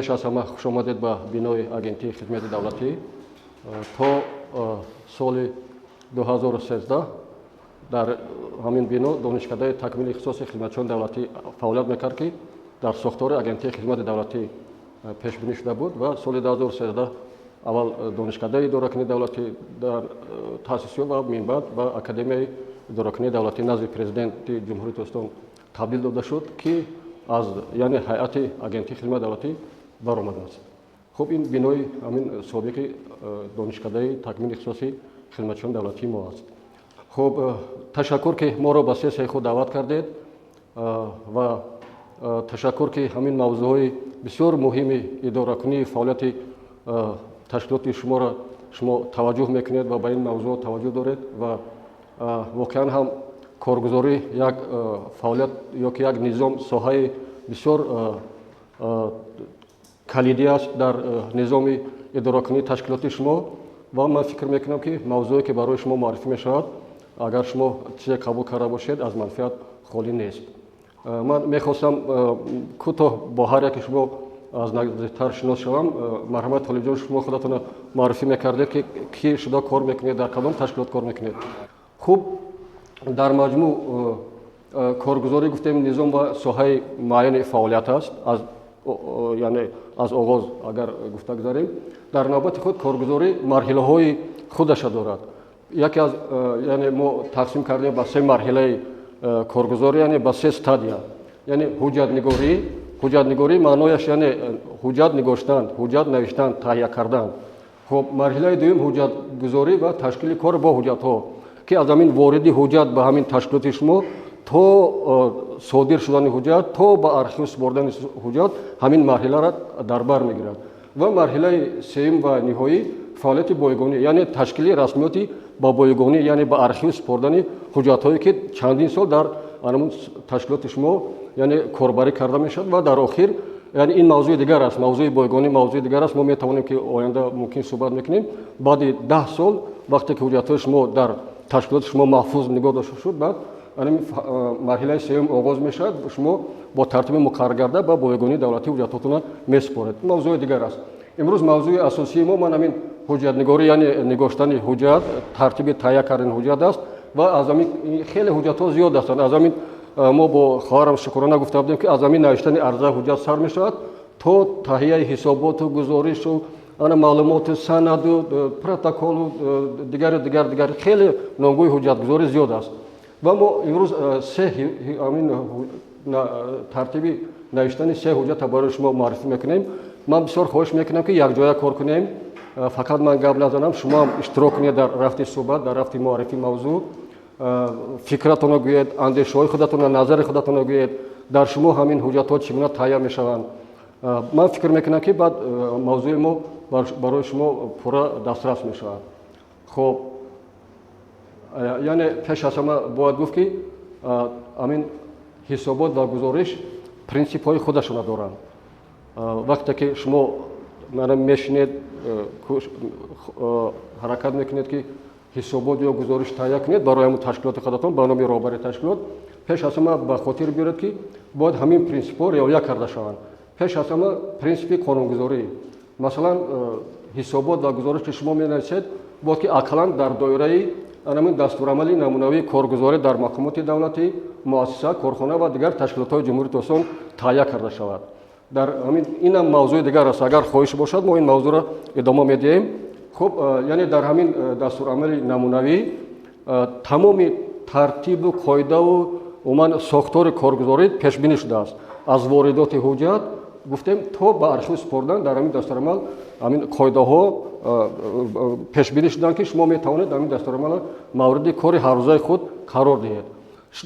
شما خوش آمدید به بینای آگنتی خدمت دولتی. تا سال 2013 در همین بنا دانشکده تکمیل اختصاص خدمتچیان دولتی فعالیت میکرد که در ساختار آگنتی خدمت دولتی پیش بینی شده بود و سال 2013 اول دانشکده اداره دولتی در تأسیس و من بعد به اکادمیای اداره دولتی نزد پرزیدنت جمهوری اسلامی تبدیل داده شد که از یعنی هیئت آگنتی خدمت دولتی برآمده است. خب این بینای همین سابق دانشکده تکمیل اختصاصی خدمتچیان دولتی ما است. خب تشکر که ما را به سیاسی خود دعوت کردید و تشکر که همین موضوع بسیار مهم اداره کنی فعالیت تشکیلات شما توجه میکنید و به این موضوع توجه دارید و واقعا هم کارگزاری یک فعالیت یا که یک نظام ساحه بسیار کلیدی است در نظام اداره کنی تشکیلات شما و من فکر میکنم که موضوعی که برای شما معرفی میشود اگر شما چیزی قبول کرده باشید از منفعت خالی نیست. من میخواستم کوتاه با هر یک شما از نزدیکتر شناس شوم. مرحمت طالب جان شما خودتون معرفی میکردید که کی شده کار میکنید، در کدام تشکیلات کار میکنید. خوب در مجموع کارگزاری گفتیم نظام و ساحه معین فعالیت است یعنی از آغاز اگر گفته گذاریم در نوبت خود کارگزاری مرحله های خودش دارد. یکی از یعنی ما تقسیم کردیم به سه مرحله کارگزاری یعنی به سه استادیا یعنی حجت نگاری معنایش یعنی حجت نگاشتن، حجت نوشتن، تهیه کردن. خب مرحله دوم حجت گذاری و تشکیل کار با حجت ها که از همین وارد حجت به همین تشکیلات شما تا صادر شدن حجت تا به ارشیو سپردن حجت همین مرحله را در بر میگیرد. و مرحله سوم و نهایی فعالیت بایگانی یعنی تشکیل رسمیاتی با بایگانی یعنی به ارشیو سپردن حجت هایی که چندین سال در همون تشکیلات شما یعنی کاربری کرده میشد و در آخر یعنی این موضوع دیگر است، موضوع بایگانی موضوع دیگر است. ما میتوانیم که آینده ممکن صحبت میکنیم بعد 10 سال وقتی که حجت های شما در تشکیلات شما محفوظ نگاه داشته شد بعد یعنی مرحله سوم آغاز میشد شما با ترتیب مقرر کرده با بایگانی دولتی حجتاتون میسپارید. موضوع دیگر است. امروز موضوع اساسی ما من همین حجت نگاری یعنی نگاشتن حجت ترتیب تهیه کردن حجت است و از همین خیلی حجت ها زیاد هستند. از همین ما با خواهرم شکرانه گفته بودیم که از همین نوشتن عرضه حجت سر میشود تا تهیه حسابات و گزارش و معلومات سند و پروتکل و دیگر خیلی نامگوی حجت گزاری زیاد است و ما امروز سه همین ترتیبی نوشتن سه حجت برای شما معرفی میکنیم. من بسیار خواهش میکنم که یک جای کار کنیم. فقط من قبل نزنم شما هم اشتراک کنید در رفت صحبت در رفت معرفی موضوع فکرتون رو گویید، اندیشه های خودتون نظر خودتون رو گویید در شما همین حجت ها چگونه تهیه میشوند. من فکر میکنم که بعد موضوع ما برای شما پورا دسترس میشود. خب یعنی پیش از همه باید گفت که همین حسابات و گزارش پرینسیپ های خودشون دارن. وقتی که شما منم میشنید حرکت میکنید که حسابات یا گزارش تهیه کنید برای همون تشکیلات خودتون به نام رهبری تشکیلات پیش از همه به خاطر بیارید که باید همین پرینسیپ ها رعایت کرده شوند. پیش از همه پرینسیپ قانونگذاری مثلا حسابات و گزارش که شما می‌نویسید باید که اقلاً در دایره همین دستورالعمل نمونه‌ای کارگزاری در مقامات دولتی، مؤسسه، کارخانه و دیگر تشکیلات جمهوری اسلامی تهیه کرده شود. در همین این هم موضوع دیگر است. اگر خواهش باشد ما این موضوع را ادامه میدیم. خب یعنی در همین دستورالعمل نمونه‌ای تمام ترتیب و قاعده و عموما ساختار کارگزاری پیش بینی شده است. از واردات حجت گفتیم تا به ارشیو سپردن در همین دستورالعمل همین قاعده ها پیش بینی شدن که شما میتوانید همین دستورالعمل مورد کار هر روزه خود قرار دهید.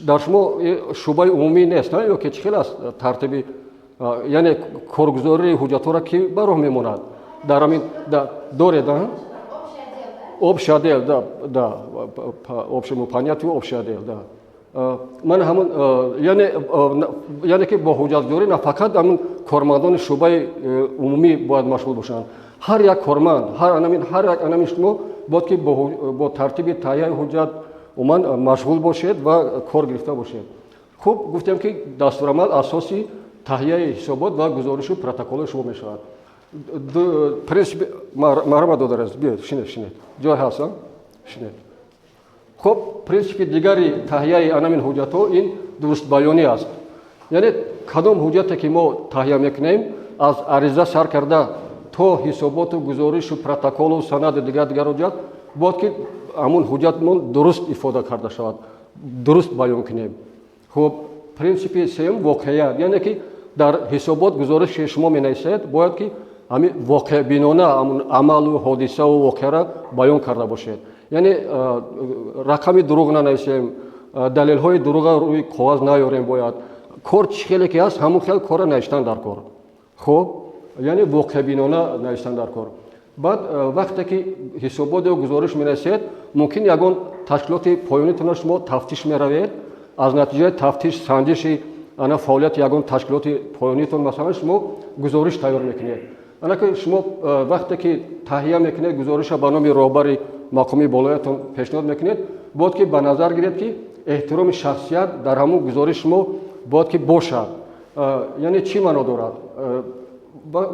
در شما شعبه عمومی نیست یا که چخیل است ترتیب یعنی کارگزاری حجت را که براه میماند در همین دارید общий отдел да общему понятию общий отдел да من همون یعنی که با حجت گذاری نه فقط همون کارمندان شعبه عمومی باید مشغول باشند. هر یک کارمند هر یک انم شما باید که با ترتیب تهیه حجت عموما مشغول باشید و کار گرفته باشید. خوب گفتیم که دستورالعمل اساسی таҳияи ҳисобот ва гузоришу протоколи шумо мешавад. принципи маҳрама додараз биёед шинед ҷой ҳаст шинед. хуб принципи дигари таҳияи анамин ҳуҷҷатҳо ин дурустбаёнӣ аст. яъне кадом ҳуҷҷате ки мо таҳия мекунем аз ариза сар карда то ҳисоботу гузоришу протоколу санаду дигар ҳуҷҷат бояд ки ҳамун ҳуҷҷатмон дуруст ифода карда шавад, дуруст баён кунем. хуб принципи сеюм воқеият, яъне ки дар ҳисобот гузориши шумо менависед бояд ки ҳамин воқеъбинона ҳамун амалу ҳодисаву воқеаро баён карда бошед. яъне рақами дурӯғ нанависем, далелҳои дурӯға рӯи коғаз наёрем, бояд кор чӣ хеле ки ҳаст ҳамун хел корро навиштан дар кор. хуб яъне воқеъбинона навиштан дар кор. баъд вақте ки ҳисоботу гузориш менависед мумкин ягон ташкилоти поёнитона шумо тафтиш меравед, аз натиҷаи тафтиш санҷиши ана фаъолияти ягон ташкилоти поёнитон масалан шумо гузориш тайёр мекунед. ана ки шумо вақте ки таҳия мекунед гузориша ба номи роҳбари мақоми болоятон пешниҳод мекунед бояд ки ба назар гиред ки эҳтироми шахсият дар ҳамун гузориш шумо бояд ки бошад. яъне чӣ маъно дорад?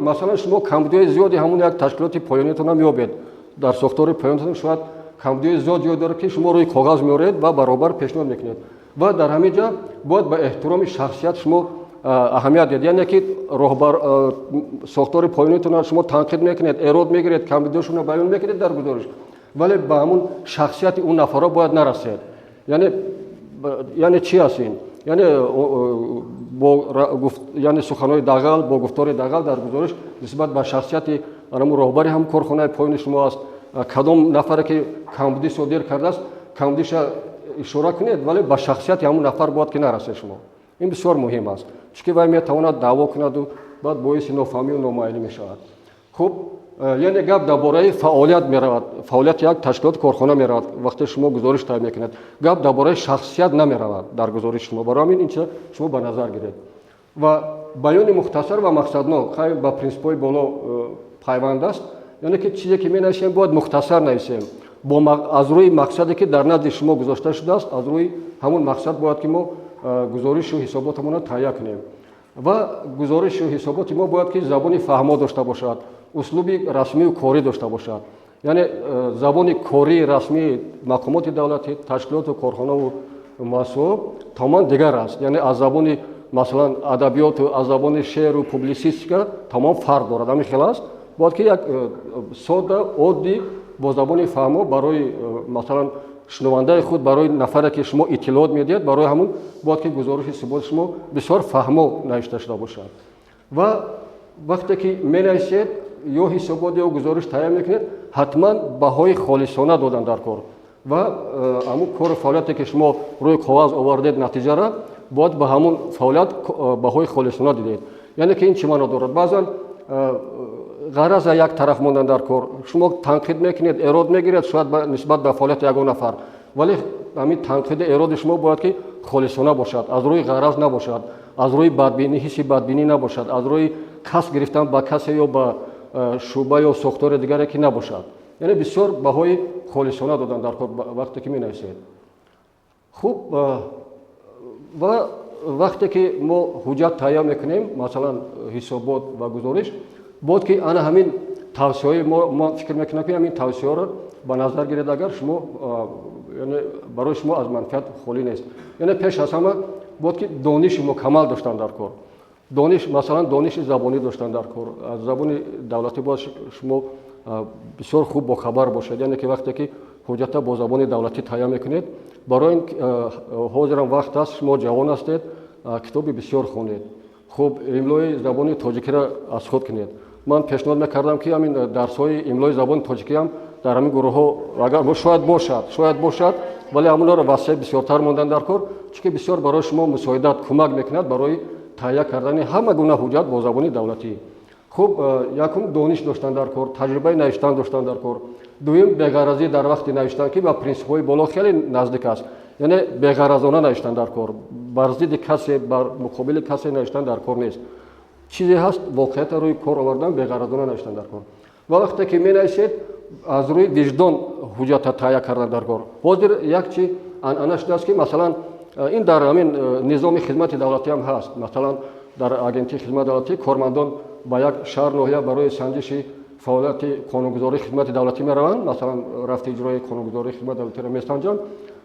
масалан шумо камбудиҳои зиёди ҳамун як ташкилоти поёнитона меёбед. дар сохтори поёнитон шояд камбудиҳои зиёд ҷой дорад ки шумо рӯи коғаз меоред ва ба роҳбар пешниҳод мекунед. ва дар ҳамин ҷа бояд ба эҳтироми шахсият шумо аҳамият диҳед. яъне ки роҳбар сохтори поёнитона шумо танқид мекунед, эрод мегиред, камбудиҳошонро баён мекунед дар гузориш, вале ба ҳамун шахсияти он нафарҳо бояд нарасед. яъне чӣ аст ин? яъне суханҳои дағал бо гуфтори дағал дар гузориш нисбат ба шахсияти ҳамун роҳбари ҳам корхонаи поёни шумо аст. кадом нафаре ки камбудӣ содир кардааст камбудиша ишора кунед, вале ба шахсияти ҳамун нафар бояд ки нарасед шумо. ин бисёр муҳим аст, чунки вай метавонад даъво кунаду баъд боиси нофаҳмию номаънӣ мешавад. хуб яъне гап дар бораи фаъолият меравад, фаъолияти як ташкилоти корхона меравад. вақте шумо гузориш тайёр мекунед гап дар бораи шахсият намеравад дар гузориши шумо. барои ҳамин ин чиз шумо ба назар гиред. ва баёни мухтасар ва мақсаднок хай ба принсипҳои боло пайванд аст. яъне ки чизе ки менависем бояд мухтасар нависем, аз рӯи мақсаде ки дар назди шумо гузошта шудааст, аз рӯи ҳамун мақсад бояд ки мо гузоришу ҳисоботамонро таҳия кунем. ва гузоришу ҳисоботи мо бояд ки забони фаҳмо дошта бошад, услуби расмию корӣ дошта бошад. яъне забони кории расмии мақомоти давлатӣ, ташкилоту корхонаву муассисаҳо тамоман дигар аст. яъне аз забони масалан адабиёту, аз забони шеъру публисистика тамом фарқ дорад. ҳамин хел аст. бояд ки як сода оддӣ бо забони фаҳмо барои масалан шунавандаи худ, барои нафаре ки шумо иттилоот медиҳед, барои ҳамун бояд ки гузориши ҳисоботи шумо бисёр фаҳмо навишта шуда бошад. ва вақте ки менависед ё ҳисобот ё гузориш таҳия мекунед ҳатман баҳои холисона додан дар кор. ва ҳамун кору фаъолияте ки шумо рӯи коғаз овардед натиҷара бояд ба ҳамун фаъолият баҳои холисона дидед. яъне ки ин чӣ маъно дорад? баъзан ғараза як тараф мондан дар кор, шумо танқид мекунед, эрод мегиред шояд нисбат ба фаъолияти ягон нафар, вале ҳамин танқиди эроди шумо бояд ки холисона бошад, аз рӯи ғараз набошад, аз рӯи бадбинӣ, ҳисси бадбинӣ набошад, аз рӯи касб гирифтан ба касе ё ба шуъба ё сохтори дигаре ки набошад. яъне бисёр баҳои холисона додан дар кор вақте ки менависед. хуб ва вақте ки мо ҳуҷҷат таҳия мекунем, масалан ҳисобот ва гузориш, бояд ки ана ҳамин тавсияҳои мо фикр мекунам ки ҳамин тавсияҳоро ба назар гиред агар шумо яъне барои шумо аз манфиат холӣ нест. яъне пеш аз ҳама бояд ки дониши мукаммал доштан дар кор. масалан дониши забонӣ доштан дар кор. аз забони давлатӣ бояд шумо бисёр хуб бохабар бошед. яъне ки вақте ки ҳуҷҷата бо забони давлатӣ таҳия мекунед, барои ин ҳозирам вақт аст, шумо ҷавон ҳастед, китоби бисёр хонед. хуб имлои забони тоҷикиро аз худ кунед. ман пешниҳод мекардам ки ҳамин дарсҳои имлои забони тоҷикиам дар ҳамин гурӯҳҳо агар шояд бошад, вале ҳамунҳоро васеъ бисёртар мондан дар кор, чунки бисёр барои шумо мусоидат кӯмак мекунад барои таҳия кардани ҳама гуна ҳуҷҷат бо забони давлатӣ. хуб якум дониш доштан дар кор, таҷрибаи навиштан доштан дар кор. дуюм беғаразӣ дар вақти навиштан ки ба принсипҳои боло хеле наздик аст. яъне беғаразона навиштан дар кор, бар зидди касе, бар муқобили касе навиштан дар кор нест. чизе ҳаст воқеият рӯи кор овардан, беғаразона навиштан дар кор. ва вақте ки менависед аз рӯи виҷдон ҳуҷҷата таҳия кардан дар кор. ҳозир як чи анъана шудааст ки масалан ин дар ҳамин низоми хизмати давлатӣ ҳам ҳаст. масалан дар агентии хизмат давлатӣ кормандон ба як шаҳр ноҳия барои санҷиши фаъолияти қонунгузории хизмати давлатӣ мераванд, масалан рафти иҷрои қонунгузории хизмати давлатиро месанҷанд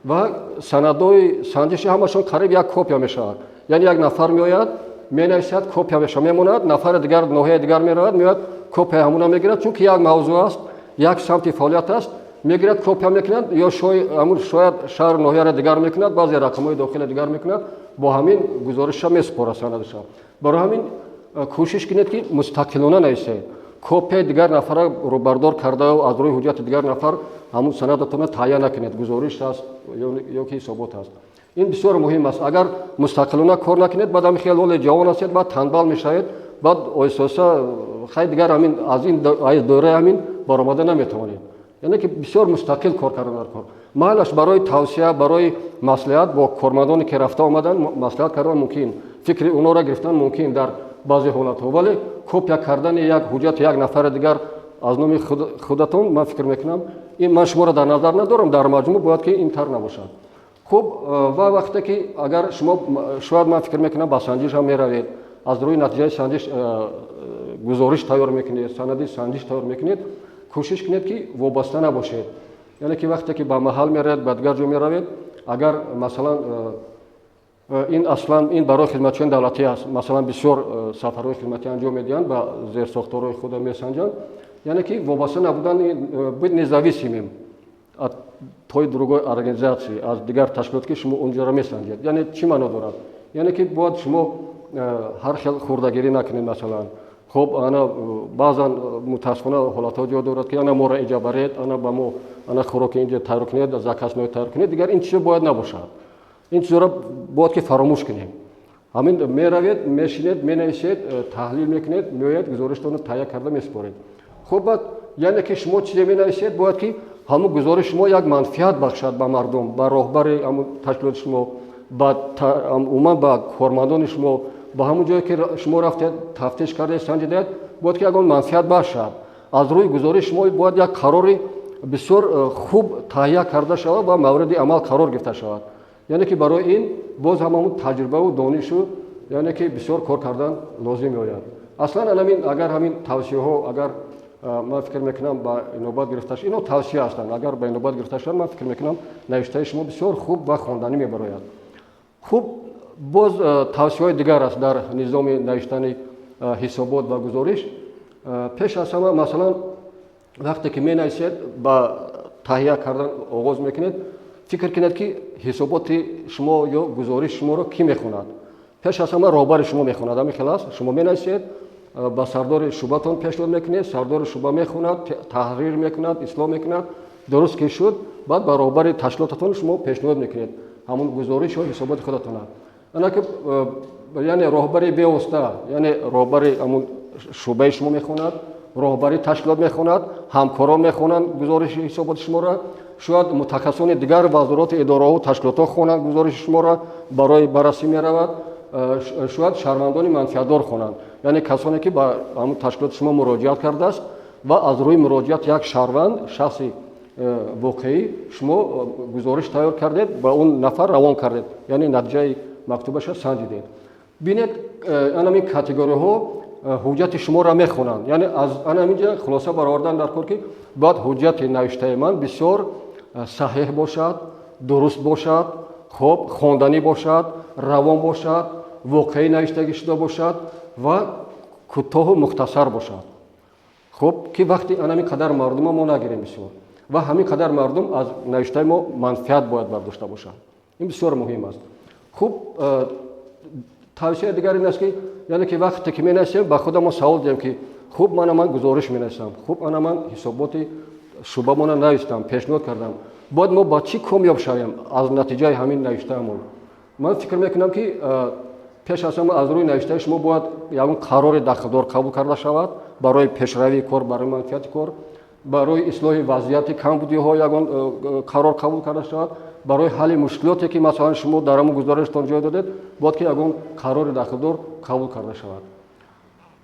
ва санадҳои санҷиши ҳамашон қариб як копия мешавад. яъне як нафар меояд менависад, копия мемонад, нафари дигар ноҳияи дигар меравад, меояд копия ҳамуна мегирад, чунки як мавзӯъ аст, як самти фаъолият аст, мегирад копия мекунад ё шояд шаҳр ноҳияро дигар мекунад, баъзе рақамҳои дохили дигар мекунад, бо ҳамин гузориша месупорад санадиша. барои ҳамин кӯшиш кинед ки мустақилона нависед, копияи дигар нафара рӯбардор карда аз рӯи ҳуҷҷати дигар нафар ҳамун санадатона таҳия накунед, гузориш аст ё ки ҳисобот аст. ин бисёр муҳим аст. агар мустақилона кор накунед, баъд ҳамин хелоли ҷавон ҳастед, баъд танбал мешавед, баъд оҳиста хай дигар ҳамин аз ин доираи ҳамин баромада наметавонед. яъне ки бисёр мустақил кор кардан дар кор. маҳалаш барои тавсия, барои маслиҳат бо кормандоне ки рафта омадан маслиҳат кардан мумкин, фикри онҳоро гирифтан мумкин дар баъзе ҳолатҳо, вале копия кардани як ҳуҷҷати як нафари дигар аз номи худатон ман фикр мекунам, ман шуморо дар назар надорам, дар маҷмӯъ бояд ки ин тар набошад. хуб ва вақте ки агар шумо шояд ман фикр мекунам ба санҷиш ҳам меравед, аз рӯи натиҷаи санҷиш гузориш тайёр мекунед, санади санҷиш тайёр мекунед, кӯшиш кунед ки вобаста набошед. яъне ки вақте ки ба маҳал меравед, ба дигар ҷо меравед, агар масалан ин аслан ин барои хизматчиёни давлатӣ аст, масалан бисёр сафарҳои хизматӣ анҷом медиҳанд, ба зерсохторҳои худро месанҷанд, яъне ки вобаста набудан быть независимим от той другой организации, аз дигар ташкилот ки шумо онҷоро месанҷед. яъне чӣ маъно дорад? яъне ки бояд шумо ҳар хел хурдагирӣ накунед. масалан хуб ана баъзан мутаассифона ҳолатҳо ҷо дорад ки ана моро иҷа баред, ана ба мо ана хӯроки инҷа тайёр кунед, закаснои тайёр кунед, дигар ин чизо бояд набошад. ин чизоро бояд ки фаромӯш кунем. ҳамин меравед, мешинед, менависед, таҳлил мекунед, меояд гузориштонро таҳия карда месупоред. хуб баъд яъне ки шумо чизе менависед, бояд ки ҳамун гузориш шумо як манфиат бахшад ба мардум, ба роҳбари ҳамун ташкилоти шумо, умуман ба кормандони шумо, ба ҳамун ҷое ки шумо рафтед тафтиш кардед, санҷидед, бояд ки ягон манфиат бахшад. аз рӯи гузориш шумо бояд як қарори бисёр хуб таҳия карда шавад ва мавриди амал қарор гирифта шавад. яъне ки барои ин боз ҳамамун таҷрибаву донишу яъне ки бисёр кор кардан лозим меояд. аслан агар ҳамин тавсияҳо агар ман фикр мекунам ба инобат гирифта шуд, ино тавсия ҳастанд, агар ба инобат гирифта шуд, ман фикр мекунам навиштаи шумо бисёр хуб ва хонданӣ мебарояд. хуб боз тавсияҳои дигар аст дар низоми навиштани ҳисобот ва гузориш. пеш аз ҳама масалан вақте ки менависед ба таҳия кардан оғоз мекунед, фикр кунед ки ҳисоботи шумо ё гузориши шуморо кӣ мехонад. пеш аз ҳама роҳбари шумо мехонад. ҳамин хел аст. шумо менависед, ба сардори шуъбатон пешниҳод мекунед, сардори шуъба мехонад, таҳрир мекунад, ислоҳ мекунад, дуруст ки шуд, баъд ба роҳбари ташкилотатон шумо пешниҳод мекунед ҳамун гузориш ё ҳисоботи худатона. ана ки яъне роҳбари бевосита, яъне роҳбари ҳамун шуъбаи шумо мехонад, роҳбари ташкилот мехонад, ҳамкорон мехонанд гузориши ҳисоботи шуморо, шояд мутахассисони дигар вазороти идораҳо ташкилотҳо хонанд гузориши шуморо, барои баррасӣ меравад, шояд шаҳрвандони манфиатдор хонанд, яъне касоне ки ба ҳамун ташкилоти шумо муроҷиат кардааст ва аз рӯи муроҷиат як шаҳрванд, шахси воқеӣ шумо гузориш тайёр кардед, ба он нафар равон кардед, яъне натиҷаи мактубаша санҷидед. бинед анамин категориҳо ҳуҷҷати шуморо мехонанд. яъне аз анаминҷа хулоса баровардан дар кор ки бояд ҳуҷҷати навиштаи ман бисёр саҳеҳ бошад, дуруст бошад, хоб хонданӣ бошад, равон бошад, воқеӣ навиштагӣ шуда бошад ва кӯтоҳу мухтасар бошад. хуб ки вақти анамин қадар мардума мо нагирем бисёр ва ҳамин қадар мардум аз навиштаи мо манфиат бояд бардошта бошад. ин бисёр муҳим аст. хуб тавсияи дигар ин аст ки яъне ки вақте ки менависем ба худамон савол диҳем ки хуб ман гузориш менависам, хуб ман ҳисоботи шуъбамона навистам, пешниҳод кардам, бояд мо ба чӣ комёб шавем аз натиҷаи ҳамин навиштаамон. ман фикр мекунам ки пеш аз ҳама аз рӯи навиштаи шумо бояд ягон қарори дахлдор қабул карда шавад барои пешравии кор, барои манфиати кор, барои ислоҳи вазъияти камбудиҳо ягон қарор қабул карда шавад, барои ҳалли мушкилоте ки масалан шумо дар ҳамун гузориштон ҷой додед, бояд ки ягон қарори дахлдор қабул карда шавад.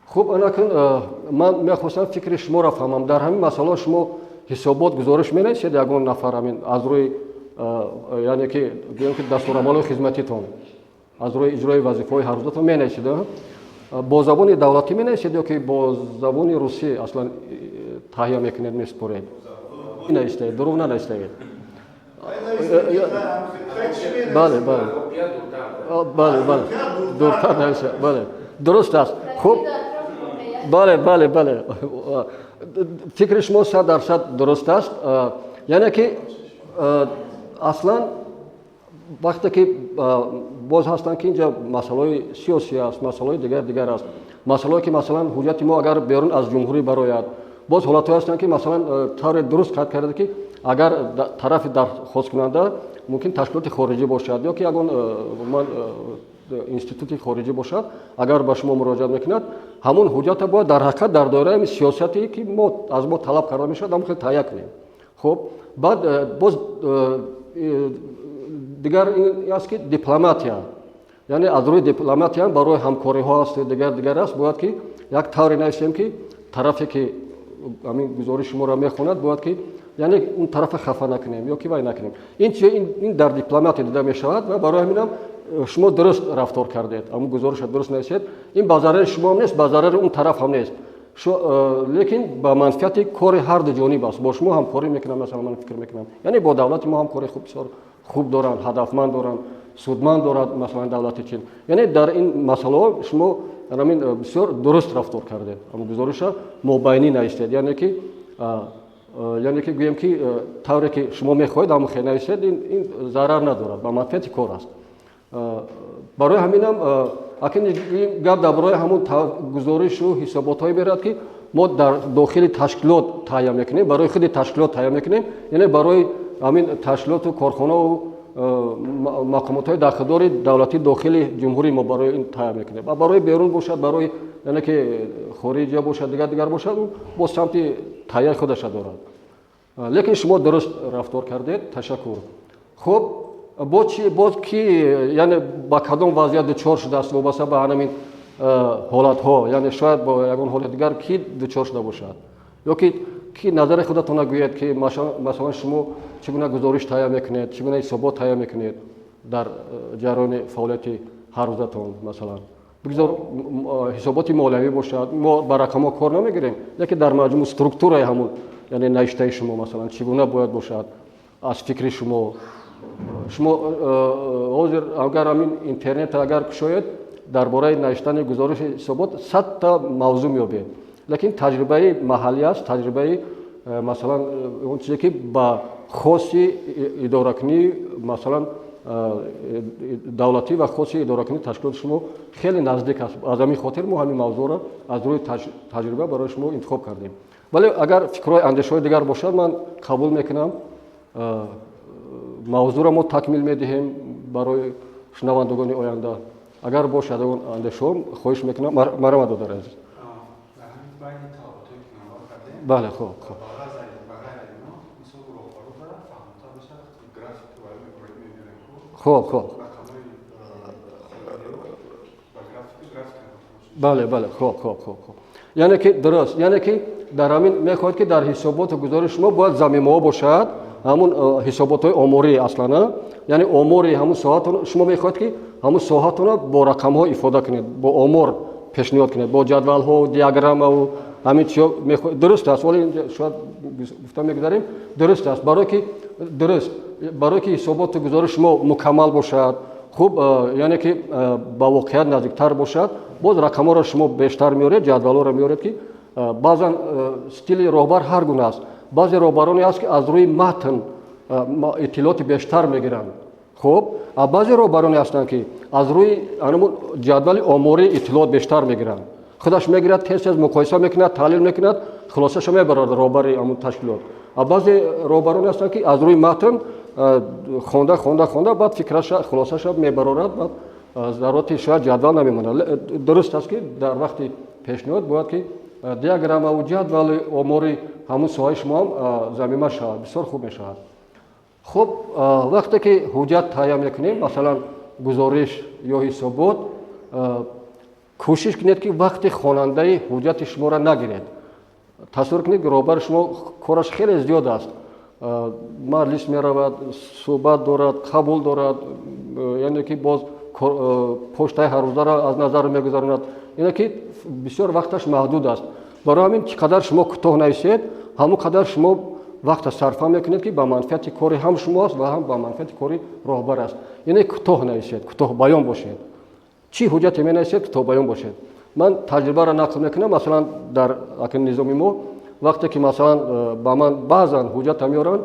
хуб анакун ман мехостам фикри шуморо фаҳмам. дар ҳамин масъала шумо ҳисобот гузориш менависед ягон нафар ҳамин аз рӯи яъне ки гӯем ки дастурамалҳои хизматитон аз рӯи иҷрои вазифаҳои ҳаррӯзатон менависед. با زبان دولتی می‌نویسید یا که با زبان روسی اصلا تهیه میکنید میسپرید؟ نوشته دروغ ننوشته. بله بله بله بله دورتر نوشته بله درست است. خوب بله بله بله فکر شما 100% درست است. یعنی که اصلا وقتی که باز هستند که اینجا مسائل سیاسی است، مسائل دیگر است، مسائلی که مثلا حجت ما اگر بیرون از جمهوری براید، باز حالتی هستند که مثلا طور درست کار کرده که اگر طرف درخواست کننده ممکن تشکیلات خارجی باشد یا که اگر اینستیتوت خارجی باشد، اگر به شما مراجعه میکند همون حجت باید در حقیقت در دایره سیاستی که از ما طلب کرده میشد هم خیلی تهیه کنیم. خب بعد باز دیگر این است که دیپلماتیا، یعنی از روی دیپلماتیا برای همکاری ها است دیگر است، باید که یک طوری نویسیم که طرفی که همین گزارش شما را میخواند باید که یعنی اون طرف خفه نکنیم یا که وای نکنیم. این در دیپلماتی دیده می شود و برای همین هم شما درست رفتار کردید، اما گزارش درست نوشتید. این به ضرر شما هم نیست، به ضرر اون طرف هم نیست، لیکن با منفعت کار هر دو جانب است. با شما همکاری میکنم، مثلا من فکر میکنم یعنی با دولت ما همکاری خوب دارن، هدفمند دارن، سودمند دارد مثلا دولت چین. یعنی در این مسئله شما همین بسیار درست رفتار کردید، اما گزارش مبینی نوشتید. یعنی که گویم که طوری که شما میخواهید اما خیلی نوشتید، این ضرر ندارد، با منفعت کار است. برای همین هم اکنون گپ درباره همون گزارش و حسابات‌هایی برد که ما در داخل تشکیلات تهیه میکنیم، برای خود تشکیلات تهیه میکنیم، یعنی برای همین تشکیلات و کارخانه و مقامات های داخل دولتی داخل جمهوری ما برای این تهیه میکنیم. و برای بیرون باشد، برای یعنی که خارجی باشد، دیگر باشد، با سمت تهیه خودش دارد. لیکن شما درست رفتار کردید، تشکر. خب باز کی یعنی با کدام وضعیت دچار شده است وابسته به همین حالت ها، یعنی شاید با یگان حالت دیگر کی دچار شده باشد یا کی نظر خودتون گوید که مثلا شما چگونه گزارش تهیه میکنید، چگونه حسابات تهیه میکنید در جریان فعالیت هر روزتون. مثلا بگذار حسابات مالیوی باشد، ما با رقم کار نمیگیریم، لیکن در مجموع استرکتور همون یعنی نوشته شما مثلا چگونه باید باشد، از فکر شما حاضر اگر همین اینترنت اگر شاید درباره نوشتن گزارش حسابات 100 تا موضوع میابید، لیکن تجربه محلی است، تجربه مثلا اون چیزی که با خاصی اداره‌کنی مثلا دولتی و خاصی اداره‌کنی تشکیلات شما خیلی نزدیک است. از همین خاطر ما همین موضوع را از روی تجربه برای شما انتخاب کردیم. ولی اگر فکرهای اندیشه‌های دیگر باشد من قبول میکنم، موضوع را ما تکمیل میدهیم برای شنوندگان آینده. اگر باشد اون اندیشه خواهش میکنم مرا مدد دارید. بله خب خب بله خب یعنی که درست، یعنی که در همین میخواهید که در حسابات و گزارش شما باید ضمیمه باشد، همون حسابات های آماری اصلا، یعنی آماری همون ساعت شما میخواهید که همون ساعت را با رقم ها ifade کنید، با آمار پیشنهاد کنید، با جدول ها و دیاگرام و همین چیزا درست است. ولی شاید گفتم میگذاریم درست است برای که حسابات و گزارش شما مکمل باشد، خوب یعنی که با واقعیت نزدیکتر باشد، باز رقم ها را شما بیشتر میارید، جدول ها را میارید که بعضا استیل راهبر هر گونه است. بعضی راهبرانی است که از روی متن اطلاعات بیشتر میگیرند. خب بعضی راهبرانی هستند که از روی جدول آماری اطلاعات بیشتر میگیرند، خودش میگیرد، تست مقایسه میکند، تحلیل میکند، خلاصش میبرد راهبری همون تشکیلات. بعضی راهبرانی هستند که از روی متن خونده بعد فکرش خلاصش میبرد، بعد ضرورت شاید جدول نمیمونه. درست است که در وقت پیشنهاد باید که دیاگرام و جدول آماری همون ساحه شما هم ضمیمه شود، بسیار خوب میشود. خب وقتی که حجت تهیه میکنیم، مثلا گزارش یا حسابات، کوشش کنید که وقت خواننده حجت شما را نگیرید. تصور کنید که راهبر شما کارش خیلی زیاد است، مجلس میرود، صحبت دارد، قبول دارد، یعنی که باز почтаи ҳаррӯзаро аз назар мегузаронад. Ине ки бисёр вақташ маҳдуд аст. Барои ҳамин чӣ қадар шумо кӯтоҳ нависед, ҳамон қадар шумо вақта сарфа мекунед ки ба манфиати кори ҳам шумо аст ва ҳам ба манфиати кори роҳбар аст. Ине кӯтоҳ нависед, кӯтоҳ баён бошед. Чӣ ҳуҷҷате менависед, кӯтоҳ баён бошед. Ман таҷрибаро нақл мекунам. Масалан дар низоми мо вақте ки масалан ба ман баъзан ҳуҷҷата меоранд,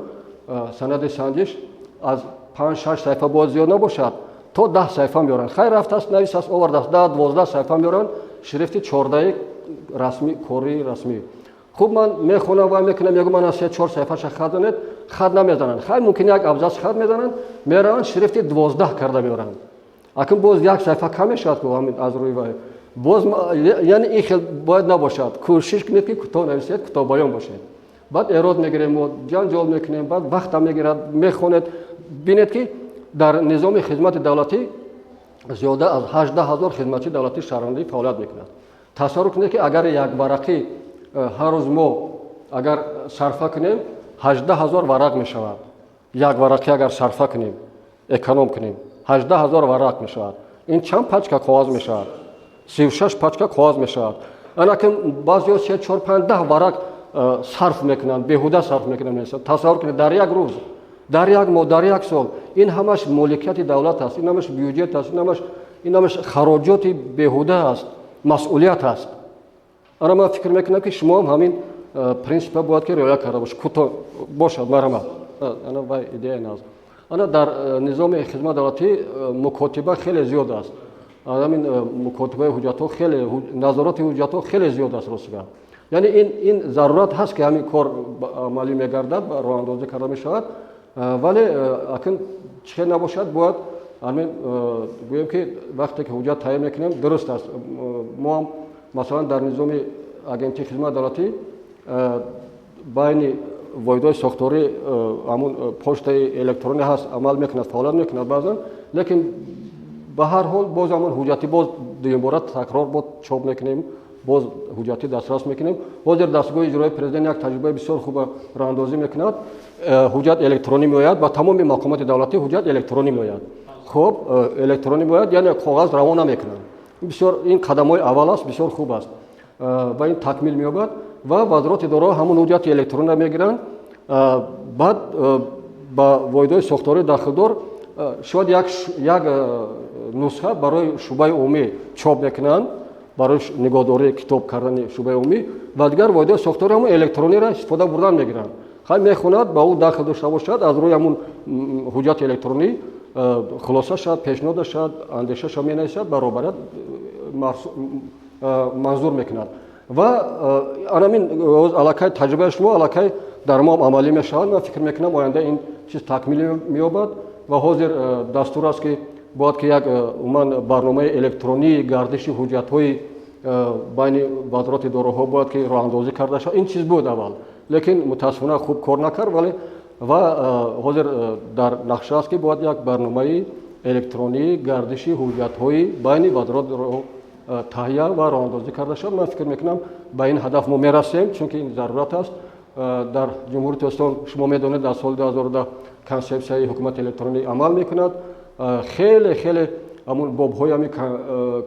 санади санҷиш аз 5-6 саҳифа бояд зиёд набошад, то 10 саҳифа меоранд. Хайр рафтааст, нависааст, овардааст, 10-12 саҳифа меоранд, шрифти 14 расмӣ, кори расмӣ. Хуб ман мехонам ва мекунам, ягон ман аз 3-4 саҳифаша хат занед, хат намезананд. Хайр мумкин як абзац хат мезананд, мераванд шрифти 12 карда меоранд. Акн боз як саҳифа кам мешавад ки ҳамин аз рӯи вай. Боз яъне ин хел бояд набошад. Кӯшиш кунед ки кӯтоҳ нависед, кӯтоҳ баён бошед. Баъд эрод мегирем, мо ҷанҷол мекунем, баъд вақтам мегирад, мехонед. Бинед ки дар низоми хизмати давлатӣ зиёда аз 18 000 хизматчии давлати шаҳрвандӣ фаъолият мекунад. Тасаввур кунед ки агар якварақӣ ҳар рӯз мо агар сарфа кунем 18 000 варақ мешавад. Як варақӣ агар сарфа кунем, эконом кунем, 18 000 варақ мешавад. Ин чанд пачка коғоз мешавад? 36 пачка коғоз мешавад. Анаки баъзеҳо 3, 4, 5, 10 варақ сарф мекунанд, беҳуда сарф мекунанд. Тасаввур кунед дар як рӯз, дар як моҳ, дар як сол. Ин ҳамаш моликияти давлат аст, ин ҳамаш бюҷет аст, ин ҳамаш хароҷоти беҳуда аст, масъулият аст. Ана ман фикр мекунам ки шумо ҳам ҳамин принсипа бояд ки риоя карда бошед. Кӯтоҳ бошад, марҳамат. Ана вай идеяи наз. Ана дар низоми хизмат давлатӣ мукотиба хеле зиёд аст. Ҳамин мукотибаи ҳуҷҷатҳо хеле, назороти ҳуҷҷатҳо хеле зиёд аст ростига. Яъне ин зарурат ҳаст ки ҳамин кор амалӣ мегардад, роҳандозӣ карда мешавад, вале акн чӣ хел набошад, бояд ҳамин гӯем ки вақте ки ҳуҷҷат таъин мекунем, дуруст аст. Мо ҳам масалан дар низоми агентии хизмат давлатӣ байни воҳидҳои сохторӣ ҳамун почтаи электронӣ ҳаст, амал мекунад, фаъолият мекунад баъзан, лекин ба ҳар ҳол боз ҳамон ҳуҷҷати боз дуюмбора такрор бо чоп мекунем, боз ҳуҷҷати дастрас мекунем. Ҳозир дастгоҳи иҷроии президент як таҷрибаи бисёр хуба роҳандозӣ мекунад. Ҳуҷҷат электронӣ меояд, ба тамоми маҳкумоти давлатӣ ҳуҷҷат электронӣ меояд. Хуб, электронӣ меояд, яъне коғаз равона мекунанд. Бисёр ин қадамҳои аввал аст, бисёр хуб аст. Ва ин такмил меёбад ва вазороти идораҳо ҳамон ҳуҷҷати электронӣ мегиранд. Баъд ба воҳидҳои сохтории дахлдор шояд як нусха барои шӯъбаи умумӣ чоп мекунанд, барои нигоҳдории китоб кардани шӯъбаи умумӣ, ва дигар воҳидҳои сохторӣ ҳамон электрониро истифода бурдан мегиранд. Хай мехонад, ба ӯ дахл дошта бошад, аз рӯи ҳамон ҳуҷҷати электронӣ хулоса шад, пешниҳод шад, андешаша менависад, баробарат манзур мекунад. Ва анамин аллакай таҷрибаи шумо аллакай дар мо амалӣ мешавад. Ман фикр мекунам оянда ин чиз такмилӣ меёбад ва ҳозир дастур аст ки бояд ки як умуман барномаи электронии гардиши ҳуҷҷатҳои байни вазороти идораҳо бояд ки роҳандозӣ карда шавад. Ин чиз буд аввал, лекин мутаассифона хуб кор накард, вале ва ҳозир дар нақша аст ки бояд як барномаи электронии гардиши ҳуҷҷатҳои байни вазороти идораҳо таҳия ва роҳандозӣ карда шавад. Ман фикр мекунам ба ин ҳадаф мо мерасем, чунки ин зарурат аст. дар ҷумҳури Tojikiston шумо медонед дар соли 2010 консепсияи ҳукумати электронӣ амал мекунад. хеле ҳамон бобҳои ҳамин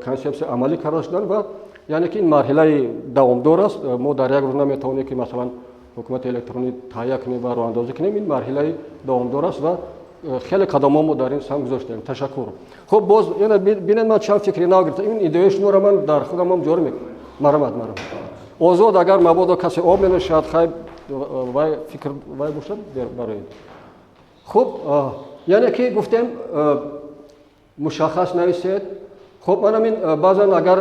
консепсия амалӣ карда шуданд ва яъне ки ин марҳилаи давомдор аст. мо дар як рӯз наметавонем ки масалан ҳукумати электронӣ таҳия кунем ва роҳандозӣ кунем. ин марҳилаи давомдор аст ва хеле қадамҳо мо дар ин сам гузоштем. Ташаккур. Хуб, боз бинед ман чанд фикри нав гирифтам. ин идеяи шуморо ман дар худам ҳам ҷорӣ мекунам. Марҳамат. Озод агар мабодо касе об менӯшад, хай вай фикр вай бошад барои. Хуб, яъне ки гуфтем мушаххас нависед. Хуб, ман ҳамин баъзан агар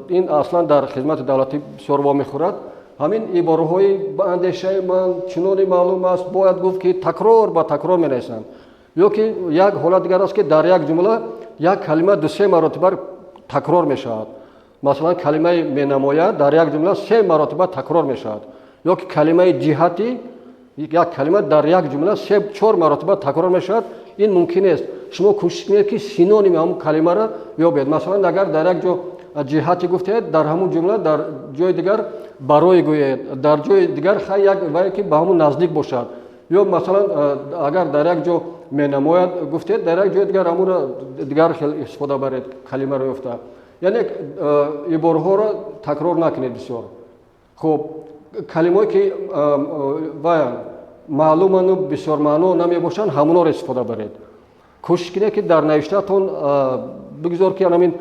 ин аслан дар хизмати давлатӣ бисёр вомехӯрад, ҳамин ибораҳои ба андешаи ман чунони маълум аст, бояд гуфт ки такрор ба такрор менависанд. ё ки як ҳолат дигар аст ки дар як ҷумла як калима 2-3 маротиба такрор мешавад. Масалан калимаи менамояд дар як ҷумла 3 маротиба такрор мешавад. ё ки калимаи ҷиҳати як калима дар як ҷумла 3-4 маротиба такрор мешавад. ин мумкин нест. шумо кӯшиш кунед ки синоними ҳамон калимаро ёбед. Масалан агар дар як ҷо ҷиҳати гуфтед, дар ҳамон ҷумла дар ҷои дигар барои гӯед, дар ҷои дигар хай як вае ки ба ҳамон наздик бошад. ё масалан агар дар як ҷо менамояд гуфтед дар як ҷои дигар амуро дигар хел истифода баред калимаро ёфта яъне ибораҳоро такрор накунед бисёр хуб калимое ки маълуману бисёр маъно намебошанд ҳамонро истифода баред кӯшиш кунед ки дар навиштаатон бигузор ки ҳамин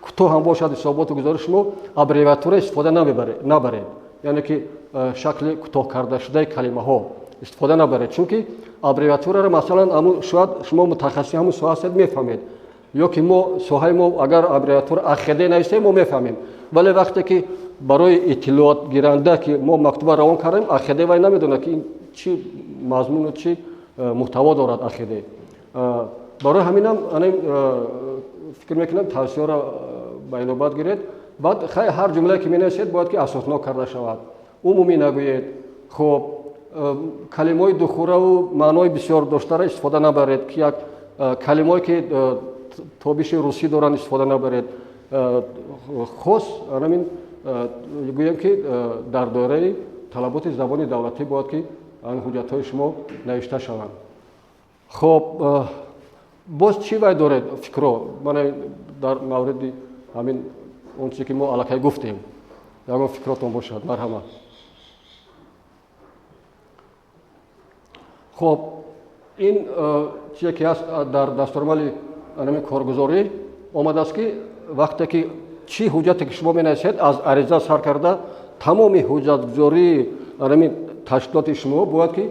кӯтоҳ ҳам бошад ҳисоботу гузориш шумо аббревиатура истифода набаред яъне ки шакли кӯтоҳ карда шудаи калимаҳо истифода набаред чунки аббревиатураро масалан шояд шумо мутахассиси ҳамун соҳа ҳастед мефаҳмед ё ки соҳаи мо агар аббревиатура ахд нависем мо мефаҳмем вале вақте ки барои иттилоот гиранда ки мо мактуба равон кардем ахд вай намедонад ки ин чӣ мазмуну чӣ муҳтаво дорад ахд барои ҳаминам фикр мекунам тавсияро ба инобат гиред баъд ҳар ҷумлае ки менависед бояд ки асоснок карда шавад умумӣ нагӯед хуб калимаҳои духураву маънои бисёр доштаро истифода набаред ки як калимае ки тобиши русӣ доранд истифода набаред хос ҳамин гӯем ки дар доираи талаботи забони давлатӣ бояд ки ҳуҷҷатҳои шумо навишта шаванд хуб боз чӣ вай доред фикро мана дар мавриди ҳамин он чизе ки мо аллакай гуфтем ягон фикротон бошад марҳамат хуб ин чизе ки ҳаст дар дастурамали коргузорӣ омадааст ки вақте ки чӣ ҳуҷҷате ки шумо менависед аз ариза сар карда тамоми ҳуҷҷатгузории ташкилоти шумо бояд ки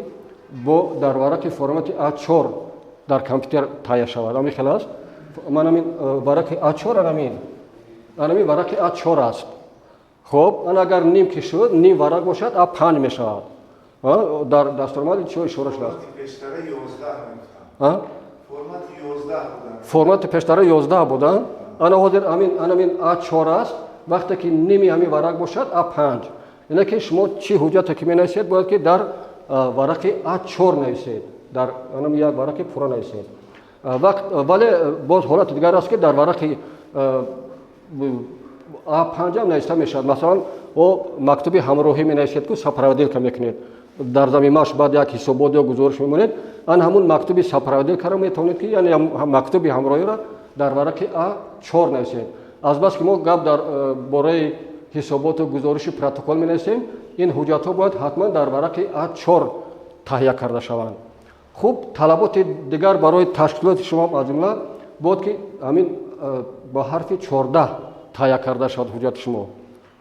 дар вараки формати А4 дар компютер таҳия шавад ҳамин хел аст ман ҳамин вараки А4 ҳамин вараки А4 аст хуб ан агар ним ки шуд ним варак бошад А5 мешавад дар дастурамали чиро ишора шудааст формати пештара 11 буданд ана ҳозир ҳамин А4 аст вақте ки ними ҳамин варак бошад А5 ине ки шумо чӣ ҳуҷҷате ки менависед бояд ки дар вараки А4 нависед дар як вараки пурра нависед вале боз ҳолати дигар аст ки дар вараки А5 ам нависта мешавад масалан мактуби ҳамроҳӣ менависед ки сопроводилка мекунед дар замимааш баъд як ҳисобот ё гузориш мемонед ан ҳамун мактуби сопроводилкаро метавонед ки яъне мактуби ҳамроҳиро дар вараки А4 нависед азбас ки мо гап дар бораи ҳисоботу гузориши протокол менависем ин ҳуҷҷатҳо бояд ҳатман дар вараки А4 таҳия карда шаванд хуб талаботи дигар барои ташкилоти шумо аз ҷумла бояд ки ҳамин бо ҳарфи 14 таҳия карда шавад ҳуҷҷати шумо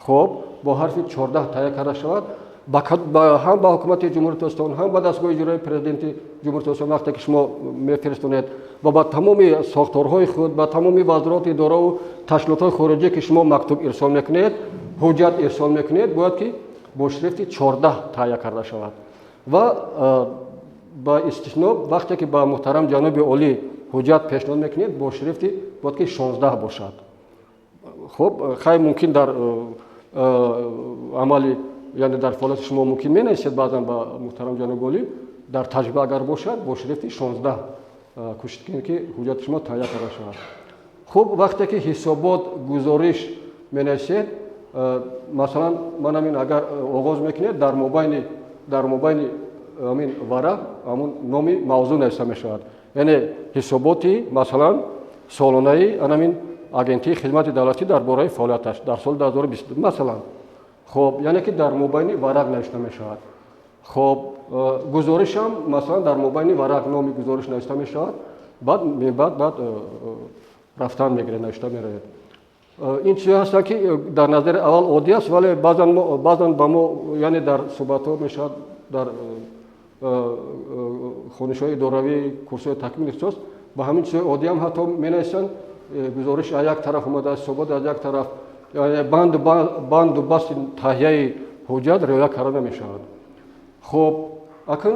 хуб бо ҳарфи 14 таҳия карда шавад ҳам ба ҳукумати ҷумҳурияти Озбекистон ҳам ба дастгоҳи иҷроии президенти ҷумҳурияти Озбекистон вақте ки шумо мефиристонед ва ба тамоми сохторҳои худ ба тамоми вазорат идораву ташкилотҳои хориҷӣ ки шумо мактуб ирсол мекунед ҳуҷҷат ирсол мекунед бояд ки бо шрифти 14 таҳия карда шавад ва ба истисно вақте ки ба муҳтарам ҷаноби олӣ ҳуҷҷат пешниҳод мекунед бо шрифти бояд ки 16 бошад хуб хай мумкин дар амали яъне дар фаъолияти шумо мумкин менависед баъзан ба муҳтарам ҷаноби олӣ дар таҷриба агар бошад бо шрифти 16 кӯшиш кунед ки ҳуҷҷати шумо таҳия карда шавад хуб вақте ки ҳисобот гузориш менависед масалан ман ҳамин агар оғоз мекунед дар мобайни ҳамин варақ ҳамун номи мавзӯъ нависта мешавад яъне ҳисоботи масалан солонаи ҳамин агентии хизмати давлатӣ дар бораи фаъолияташ дар соли 2022 масалан хуб яъне ки дар мобайни варақ навишта мешавад хуб гузоришам масалан дар мобайни варақ номи гузориш навишта мешавад баъд рафтан мегирад навишта меравад ин чизе ҳастанд ки дар назари аввал оддӣ аст вале баъзан ба мо яъне дар суҳбатҳо мешавад дар хонишҳои идоравӣ курсҳои такмили ихтисос ба ҳамин чизҳои оддӣ ҳам ҳатто менависанд гузориш аз як тараф омада ҳисобот аз як тараф банду басти таҳияи ҳуҷҷат риоя карда намешавад хуб акн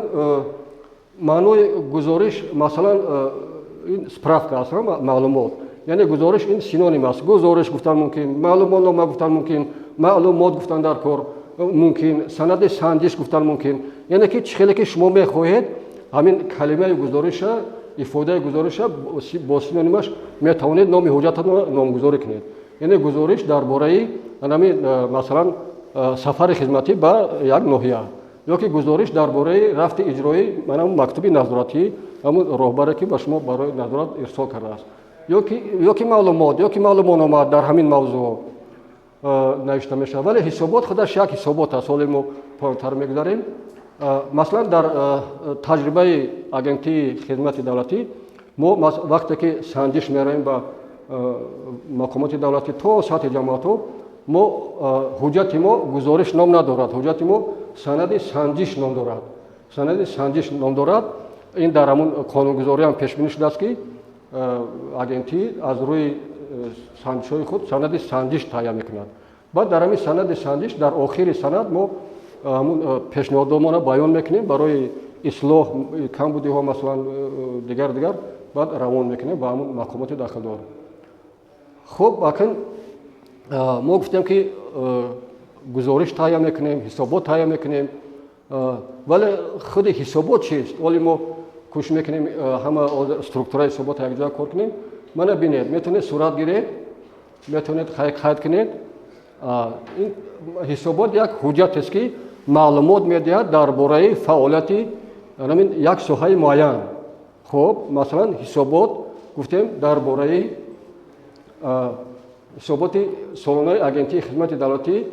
маънои гузориш масалан ин справка аст маълумот яъне гузориш ин синоним аст гузориш гуфтан мумкин маълумотнома гуфтан мумкин маълумот гуфтан дар кор мумкин санади сандиш гуфтан мумкин яъне ки чӣ хеле ки шумо мехоҳед ҳамин калимаи гузориша ифодаи гузориша бо синонимаш метавонед номи ҳуҷҷататонро номгузорӣ кунед яъне гузориш дар бораи ҳамин масалан сафари хизматӣ ба як ноҳия ёки гузориш дар бораи рафти иҷрои манам мактуби назоратӣ ҳамун роҳбаре ки ба шумо барои назорат ирсол кардааст ёки маълумотнома дар ҳамин мавзӯъ навишта мешавад вале ҳисобот худаш як ҳисобот аст ҳоле мо понтар мегузарем масалан дар таҷрибаи агентии хизмати давлатӣ мо вақте ки санҷиш мероем ба мақомоти давлатӣ то сатҳи ҷамоатҳо мо ҳуҷҷати мо гузориш ном надорад ҳуҷҷати мо санади санҷиш ном дорад санади санҷиш ном дорад ин дар ҳамун қонунгузорӣ ҳам пешбинӣ шудааст ки агентӣ аз рӯи санҷишҳои худ санади санҷиш таҳия мекунад баъд дар ҳамин санади санҷиш дар охири санад мо ҳамун пешниҳодҳоамона баён мекунем барои ислоҳ камбудиҳо масалан дигар баъд равон мекунем ба ҳамун мақомоти дахлдор. хуб акн мо гуфтем ки гузориш таҳия мекунем ҳисобот таҳия мекунем вале худи ҳисобот чист оли мо кӯшиш мекунем ҳама структураи ҳисобот якҷоя кор кунем мана бинед метавонед сурат гиред метавонед қайд кунед ин ҳисобот як ҳуҷҷатест ки маълумот медиҳад дар бораи фаъолияти як соҳаи муайян хуб масалан ҳисобот гуфтем дар бораи ҳисоботи солонаи агентии хизмати давлатӣ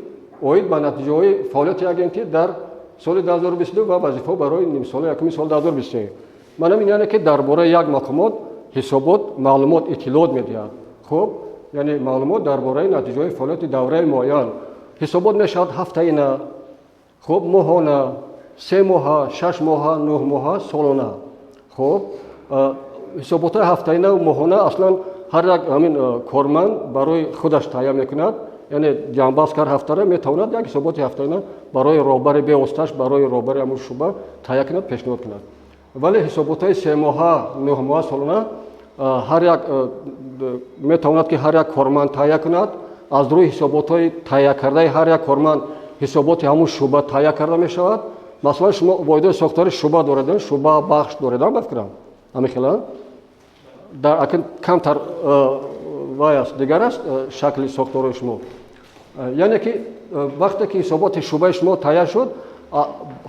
оид ба натиҷаҳои фаъолияти агентӣ дар соли 2022 ва вазифаҳо барои нимсоли якуми соли 2023 манам ин яъне ки дар бораи як мақомот ҳисобот маълумот иттилоот медиҳад хуб яъне маълумот дар бораи натиҷаҳои фаъолияти давраи муайян ҳисобот мешавад ҳафтаина хуб моҳона 3 моҳа 6 моҳа 9 моҳа солона хуб ҳисоботҳои ҳафтаина ва моҳона аслан ҳар як ҳамин корманд барои худаш таҳия мекунад яъне ҷамъбаст кард ҳафтара метавонад як ҳисоботи ҳафтаина барои роҳбари бевоситааш барои роҳбари ҳамун шуъба таҳия кунад пешниҳод кунад вале ҳисоботҳои 3 моҳа 9 моҳа солона ҳар як метавонад ки ҳар як корманд таҳия кунад аз рӯи ҳисоботҳои таҳия кардаи ҳар як корманд ҳисоботи ҳамун шуъба таҳия карда мешавад масалан шумо воҳидҳои сохторӣ шуъба доред шуъба бахш доред бафикрам ҳамихела дар акн камтар вай аст дигар аст шакли сохторҳои шумо яъне ки вақте ки ҳисоботи шуъбаи шумо таҳия шуд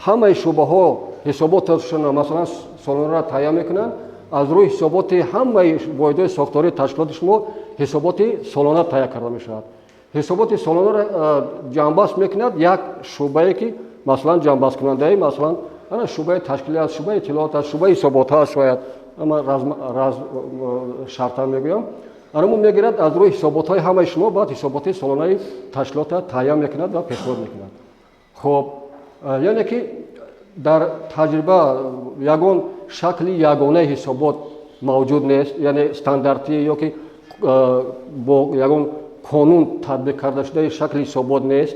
ҳамаи шуъбаҳо ҳисоботашона масалан солонаро таҳия мекунанд аз рӯи ҳисоботи ҳамаи воҳидҳои сохтории ташкилоти шумо ҳисоботи солона таҳия карда мешавад ҳисоботи солонаро ҷамъбаст мекунад як шуъбае ки масалан ҷамъбасткунандаи масалан ана шуъбаи ташкилӣ аст шуъбаи иттилоот аст шуъбаи ҳисоботҳо аст шояд шартан мегӯям анамон мегирад аз рӯи ҳисоботҳои ҳамаи шумо баъд ҳисоботи солонаи ташкилота таҳия мекунад ва пешниҳод мекунад хуб яъне ки дар таҷриба ягон шакли ягонаи ҳисобот мавҷуд нест яъне стандартӣ ёки бо ягон қонун татбиқ карда шудаи шакли ҳисобот нест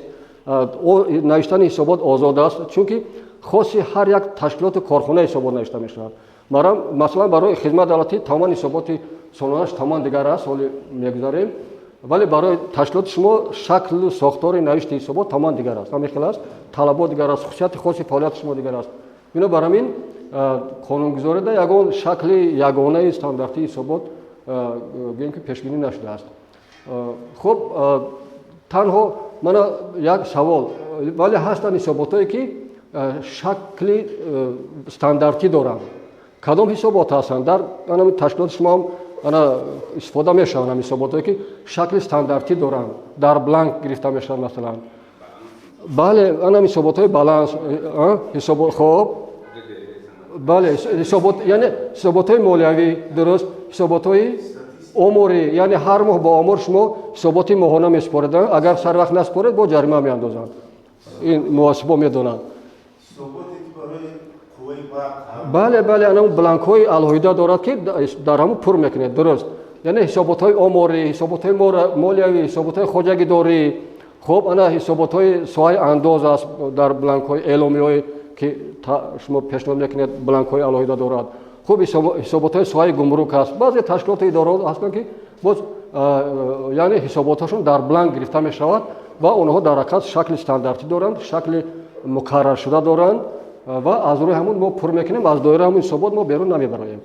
навиштани ҳисобот озод аст чунки хоси ҳар як ташкилоту корхона ҳисобот навишта мешавад масалан барои хизмат давлатӣ тамоми ҳисоботи солонааш тамом дигар аст ҳоле мегузарем вале барои ташкилоти шумо шаклу сохтори навишти ҳисобот тамом дигар аст ҳамихел аст талабот дигар аст хусусияти хоси фаъолияти шумо дигар аст бинобар ҳамин қонунгузорида ягон шакли ягонаи стандартии ҳисобот гӯем ки пешбинӣ нашудааст хуб танҳо мана як савол вале ҳастанд ҳисоботҳое ки шакли стандартӣ доранд кадом ҳисобот ҳастанд дар ташкилоти шумо ана истифода мешаванд ҳисоботҳое ки шакли стандартӣ доранд дар бланк гирифта мешаванд масалан бале ана ҳисоботҳои баланс ҳисобот хоб бале ҳисобот яъне ҳисоботҳои молиявӣ дуруст ҳисоботҳои омурӣ яъне ҳар моҳ ба омур шумо ҳисоботи моҳона месупоред агар сар вақт наспоред бо ҷарима меандозанд ин муҳосибо медонанд бале ана бланкҳои алоҳида дорад ки дар ҳамун пур мекунед дуруст яъне ҳисоботҳои омурӣ ҳисоботҳои молиявӣ ҳисоботҳои хоҷагидорӣ хуб ана ҳисоботҳои соҳаи андоз аст дар бланкҳои эъломиҳое ки шумо пешниҳод мекунед бланкҳои алоҳида дорад хуб ҳисоботҳои соҳаи гумрук аст баъзе ташкилоти идораҳо ҳастанд ки боз яъне ҳисоботҳошон дар бланк гирифта мешавад ва онҳо дар ҳақиқат шакли стандартӣ доранд шакли муқарраршуда доранд ва аз рӯи ҳамун мо пур мекунем аз доираи ҳамун ҳисобот мо берун намебароем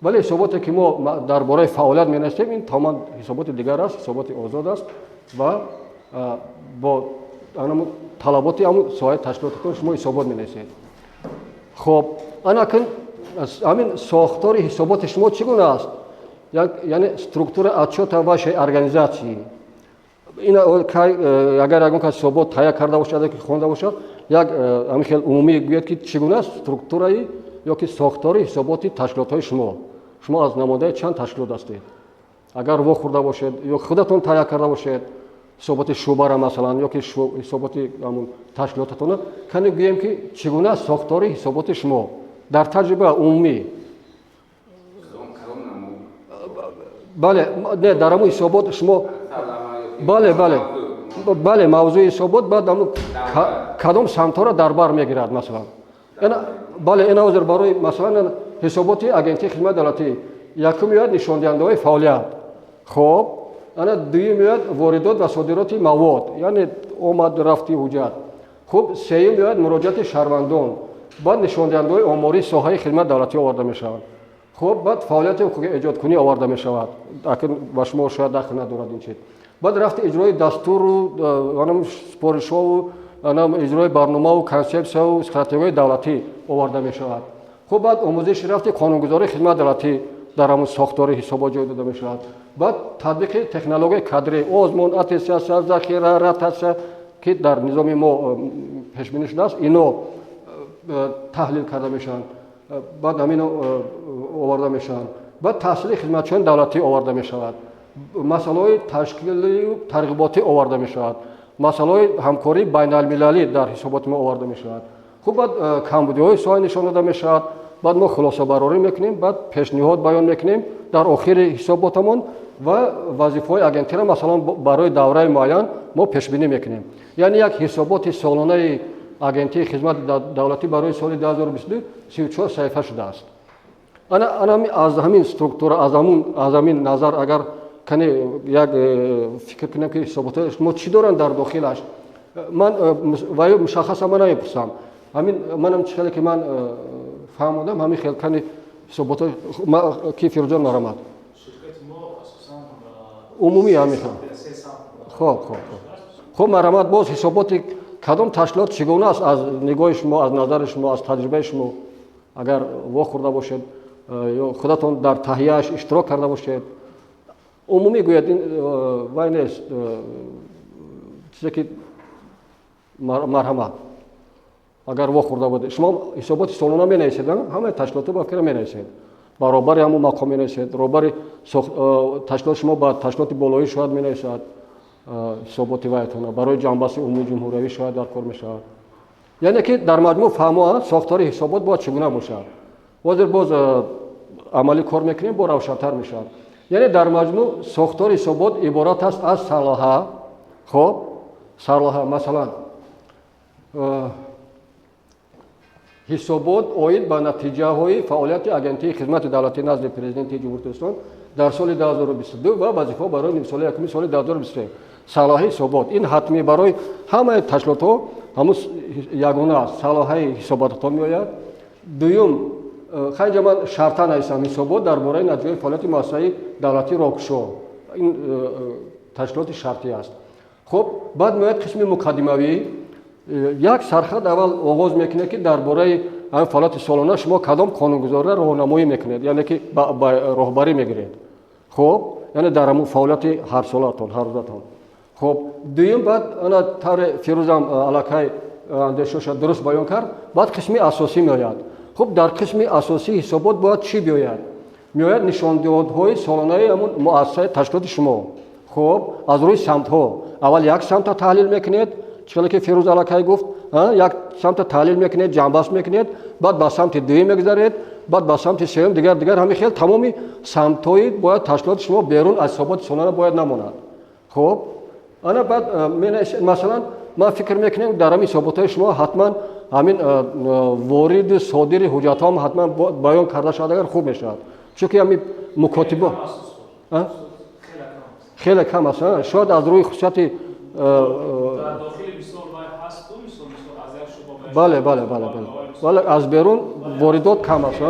вале ҳисоботе ки мо дар бораи фаъолият менависем ин тамом ҳисоботи дигар аст ҳисоботи озод аст ва бо талаботи ҳамун соҳаи ташкилотатон шумо ҳисобот менависед. хоб анакин ҳамин сохтори ҳисоботи шумо чӣ гуна аст? яъне структура отчета вашей организации. Агар ягон кас ҳисобот тайяр карда бошад ки хонда бошад, як ҳамин хел умумӣ гӯяд ки чӣ гуна аст структураи ёки сохтори ҳисоботи ташкилотҳои шумо. Шумо аз намоядаи чанд ташкилот ҳастед? Агар вохӯрда бошед ё худатон тайяр карда бошед ҳисоботи шӯъбара масалан ёки ҳисоботи ҳамун ташкилотатона, кане гӯем ки чӣ гуна аст сохтори ҳисоботи шумо дар таҷриба умумӣ. бале не дар ҳамун ҳисобот шумо бале мавзӯи ҳисобот баъд ҳамун кадом самтҳоро дар бар мегирад масалан. бале ин ҳозир барои масалан ҳисоботи агентии хизмати давлатӣ якум меояд нишондиҳандаҳои фаъолият. хоб ана дуюм меояд воридот ва содироти мавод, яъне омад рафти ҳуҷҷат. хуб сеюм меояд муроҷиати шаҳрвандон, баъд нишондиҳандаҳои омории соҳаи хизмати давлатӣ оварда мешаванд. хуб баъд фаъолияти ҳуқуқи эҷодкунӣ оварда мешавад. акн ба шумо шояд дахл надорад ин чиз. баъд рафти иҷрои дастуру супоришҳову иҷрои барномаву консепсияу стратегияи давлатӣ оварда мешавад. хуб баъд омӯзиши рафти қонунгузории хизмати давлатӣ дар ҳамун сохтори ҳисобот ҷой дода мешавад. баъд татбиқи технологияи кадрӣ, озмон, аттестатсия, захира, ротатсия ки дар низоми мо пешбинӣ шудааст, ино таҳлил карда мешаванд. баъд ҳамино оварда мешаванд. баъд таҳсили хизматчиёни давлатӣ оварда мешавад. масъалаҳои ташкилию тарғиботӣ оварда мешавад. масъалаҳои ҳамкории байналмилалӣ дар ҳисоботи мо оварда мешавад. хуб баъд камбудиҳои соҳа нишон дода мешавад. баъд мо хулосабарорӣ мекунем, баъд пешниҳод баён мекунем дар охири ҳисоботамон ва вазифаҳои агентира масалан барои давраи муайян мо пешбинӣ мекунем. яъне як ҳисоботи солонаи агентии хизмати давлатӣ барои соли 2022 34 саҳифа шудааст. аз ҳамин структура аз ҳамин назар агар кане як фикр кунем ки ҳисоботҳои шумо чӣ доранд дар дохилаш, ман ва ё мушаххасан ман намепурсам. манам чӣ хеле ки ман фаҳмодам ҳамин хел кани ҳисоботҳои ки Фирӯзҷон марамад умумӣ ҳамин хел. хоб марамад боз ҳисоботи кадом ташкилот чӣ гуна аст аз нигоҳи шумо, аз назари шумо, аз таҷрибаи шумо, агар вохӯрда бошед ё худатон дар таҳияаш иштирок карда бошед. умумӣ гӯяд ин вай нест чизе ки марҳамат. агар вохӯрда будед шумо ҳисоботи солона менависед, ҳамаи ташкилотҳо ба фикр менависед, баробари ҳамун мақом менависед, баробари ташкилоти шумо ба ташкилоти болоӣ шояд менависад ҳисоботи вайатона, барои ҷамъбасти умумии ҷумҳуриявӣ шояд дар кор мешавад. яъне ки дар маҷмӯъ фаҳмоа сохтори ҳисобот бояд чӣ гуна бошад. ҳозир боз амалӣ кор мекунем, бо равшантар мешавад. яъне дар маҷмӯъ сохтори ҳисобот иборат аст аз сарлоҳа. хоб сарлоҳа масалан ҳисобот оид ба натиҷаҳои фаъолияти агентии хизмати давлатӣ назди президенти ҷумҳурии Tojikiston дар соли 2022 ва вазифаҳо барои нимсоли якуми соли 2023. салоҳаи ҳисобот ин ҳатмӣ барои ҳамаи ташкилотҳо ҳамун ягона аст. салоҳаи ҳисоботатон меояд. дуюм ханҷа ман шарта нависам ҳисобот дар бораи натиҷаҳои фаъолияти муассисаи давлатӣ рокушо. ин ташкилоти шартӣ аст. хуб баъд меояд қисми муқаддимавӣ. як сархат аввал оғоз мекунед ки дар бораи ҳамин фаъолияти солона шумо кадом қонунгузориро роҳнамоӣ мекунед, яъне ки ба роҳбарӣ мегиред. хуб яъне дар ҳамун фаъолияти ҳарсолатон ҳаррӯзатон. хуб дуюм баъд ана тавре Фирӯзам аллакай андешоша дуруст баён кард, баъд қисми асосӣ меояд. хуб дар қисми асосии ҳисобот бояд чӣ биёяд? меояд нишондиҳодҳои солонаи ҳамун муассисаи ташкилоти шумо. хуб аз рӯи самтҳо аввал як самта таҳлил мекунед, чиқале ки Фирӯз аллакай гуфт, як самта таҳлил мекунед, ҷамъбаст мекунед, баъд ба самти дуюм мегузаред, баъд ба самти сеюм дигар ҳамин хел тамоми самтҳои бояд ташкилоти шумо берун аз ҳисоботи солона бояд намонад. хуб ана баъд масалан ман фикр мекунем дар ҳамин ҳисоботҳои шумо ҳатман ҳамин вориду содири ҳуҷҷатҳоам ҳатман баён карда шавад, агар хуб мешавад. чунки ҳамин мукотибо хеле кам аст. шояд аз рӯи хусусияти бале аз берун воридот кам аст.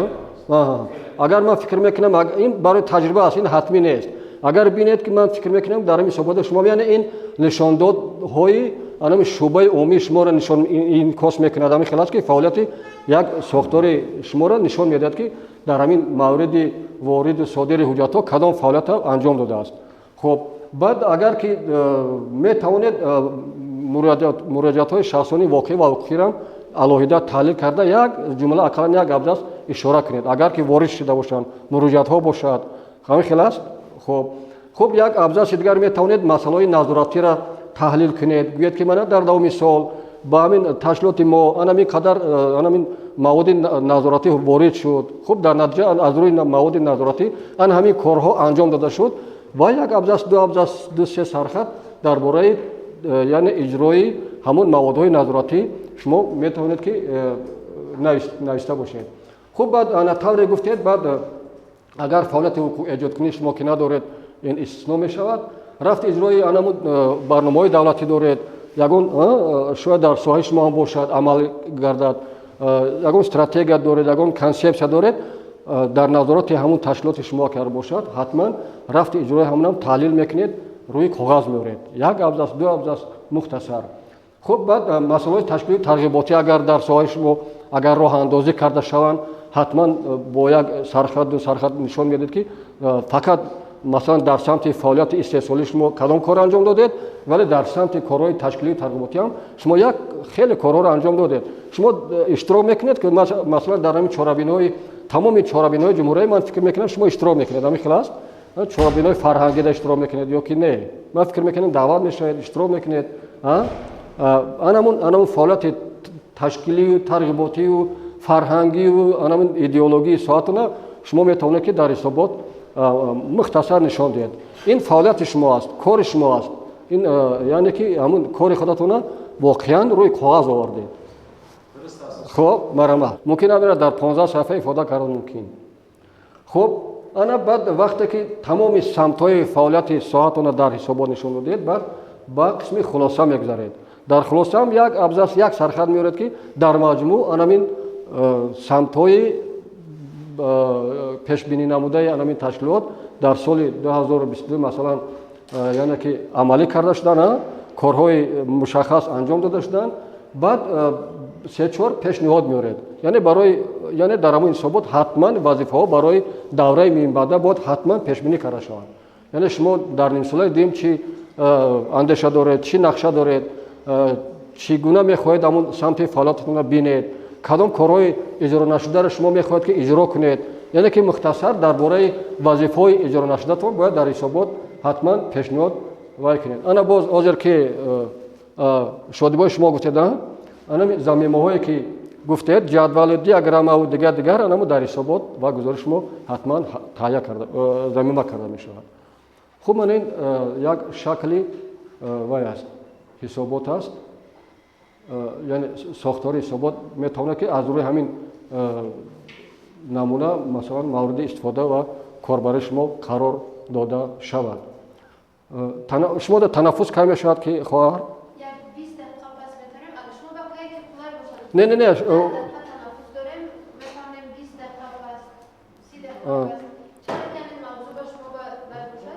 агар ман фикр мекунам ин барои таҷриба аст, ин ҳатмӣ нест. اگر بینید که من فکر میکنم در این صحبت شما یعنی این نشان دادهای آنم شعبه عمومی شما را نشان این کاس میکند همین خلاص که فعالیت یک ساختار شما را نشان میدهد که در همین مورد وارد و صادر حجت ها کدام فعالیت انجام داده است. خب بعد اگر که میتوانید مراجعات های شخصانی واقعی و حقوقی را علاهیده تحلیل کرده یک جمله اقلا یک ابزاس اشاره کنید. اگر که وارد شده باشند مراجعات ها باشد همین خلاص. خب یک ابزاس دیگر میتوانید مسائل نظارتی را تحلیل کنید. گویید که من در دوام سال با همین تشکیلات ما همین قدر همین مواد نظارتی وارد شد. خب در نتیجه از روی مواد نظارتی همین کارها انجام داده شد و یک ابزاس دو سه سرخط درباره یعنی اجرای همون موادهای نظارتی شما میتوانید که نوشته باشید. خب بعد انا طوری گفتید بعد اگر فعالیت حقوق ایجاد کنی شما که ندارید این استثنا می شود. رفت اجرای همون برنامه‌های دولتی دارید یگون شاید در ساحه شما هم باشد عمل گردد یگون استراتژی دارید یگون کانسپت دارید در نظارت همون تشکیلات شما کرده باشد حتما رفت اجرای همون تحلیل میکنید روی کاغذ میارید یک ابزاس دو ابزاس مختصر. خب بعد مسائل تشکیل ترغیباتی اگر در ساحه شما اگر راه اندازی کرده شوند حتما با یک سرخط دو سرخط نشان میدید که فقط مثلا در سمت فعالیت استحصالی شما کدام کار انجام دادید ولی در سمت کارهای تشکیلی ترغیباتی هم شما یک خیلی کارها را انجام دادید. شما اشتراک میکنید که مثلا در همین چهاربینای تمام چهاربینای جمهوری من فکر میکنم شما اشتراک میکنید همین خلاص چهاربینای فرهنگی در اشتراک میکنید یا که نه من فکر میکنم دعوت میشید اشتراک میکنید همون فعالیت تشکیلی و ترغیباتی و فرهنگی و همون ایدئولوژی ساعتونه شما میتونید که در حسابات مختصر نشان دهید. این فعالیت شما است کار شما است این یعنی که همون کار خودتون واقعا روی کاغذ آوردید. خب مرحبا ممکنه در 15 صفحه ifade کردن ممکن. خب انا بعد وقتی که تمام سمت‌های فعالیت ساعتون در حسابات نشان دادید بعد با قسم خلاصه میگذارید. در خلاصه هم یک ابزاس یک سرخط میارید که در مجموع همین سمت‌های پیش بینی نموده همین تشکیلات در سال 2022 مثلا یعنی که عملی کرده شدن کارهای مشخص انجام داده شدن بعد سه چهار پیشنهاد میارید یعنی برای یعنی در همین ثبات حتما وظیفه ها برای دوره میان بعد باید حتما پیش بینی کرده شود. یعنی شما در نیم سال دیم چی اندیشه دارید چی نقشه دارید چگونه میخواهید همون سمت فعالیتتون ببینید کدام کارهای اجرا نشده را شما میخواهید که اجرا کنید یعنی که مختصر درباره وظیفه‌های اجرا نشدهتون باید در حسابات حتما پیشنهاد وای کنید. انا باز حاضر که شادیبای شما گفتید انا زمینه‌هایی که گفتید جدول دیاگرام و دیگر انا در حسابات و گزارش شما حتما تهیه کرده زمینه کرده میشه. خب من این یک شکلی وای است حسابات است یعنی ساختار حسابات میتونه که از روی همین نمونه مثلا مورد استفاده و کاربر شما قرار داده شود. شما در تنفس کمی شود که خواهر؟ یک 20 دقیقه بس بتونیم اگر شما بقیه که کولر باشد نه تنفس داریم بتونیم 20 دقیقه بس 30 دقیقه بس چرا که این موضوع با شما باید باشد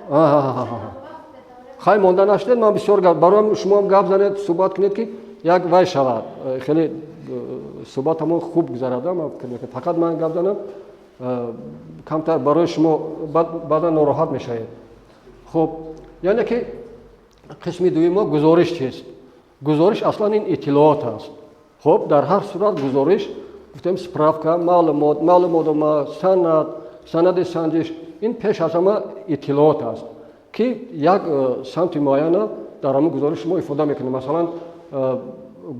خیلی مانده نشدید من بسیار برای شما هم گپ زنید صحبت کنید که یک وای شود خیلی صحبت همون خوب گذرده من فقط من گپ زنم کمتر برای شما بعدا ناراحت میشید. خب یعنی که قسم دوم ما گزارش چیست؟ گزارش اصلا این اطلاعات است. خب در هر صورت گزارش گفتیم سپراوکا معلومات ما سند سنجش این پیش از همه اطلاعات است که یک سمت معین در همون گزارش ما ifade میکنیم. مثلا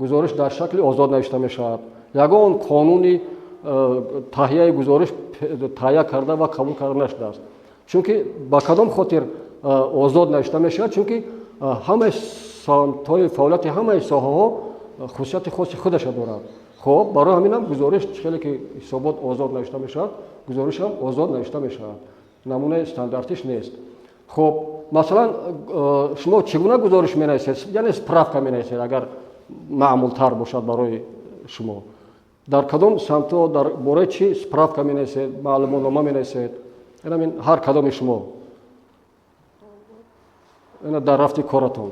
گزارش در شکل آزاد نوشته میشود یگان قانونی تهیه گزارش تهیه کرده و قبول کرده نشده است چون که با کدام خاطر آزاد نوشته میشود چون که همه سمت‌های فعالیت همه ساحه‌ها خصوصیت خاص خودش دارد. خب برای همین هم گزارش خیلی که حسابات آزاد نوشته میشود گزارش هم آزاد نوشته میشود نمونه استانداردش نیست. خب مثلا شما چگونه گزارش می‌نویسید یعنی سپراوکا می‌نویسید اگر معمول تر باشد برای شما در کدام سمت در باره چی سپراوکا می‌نویسید معلومات نامه می‌نویسید یعنی هر کدام شما اینا در رفتی کارتون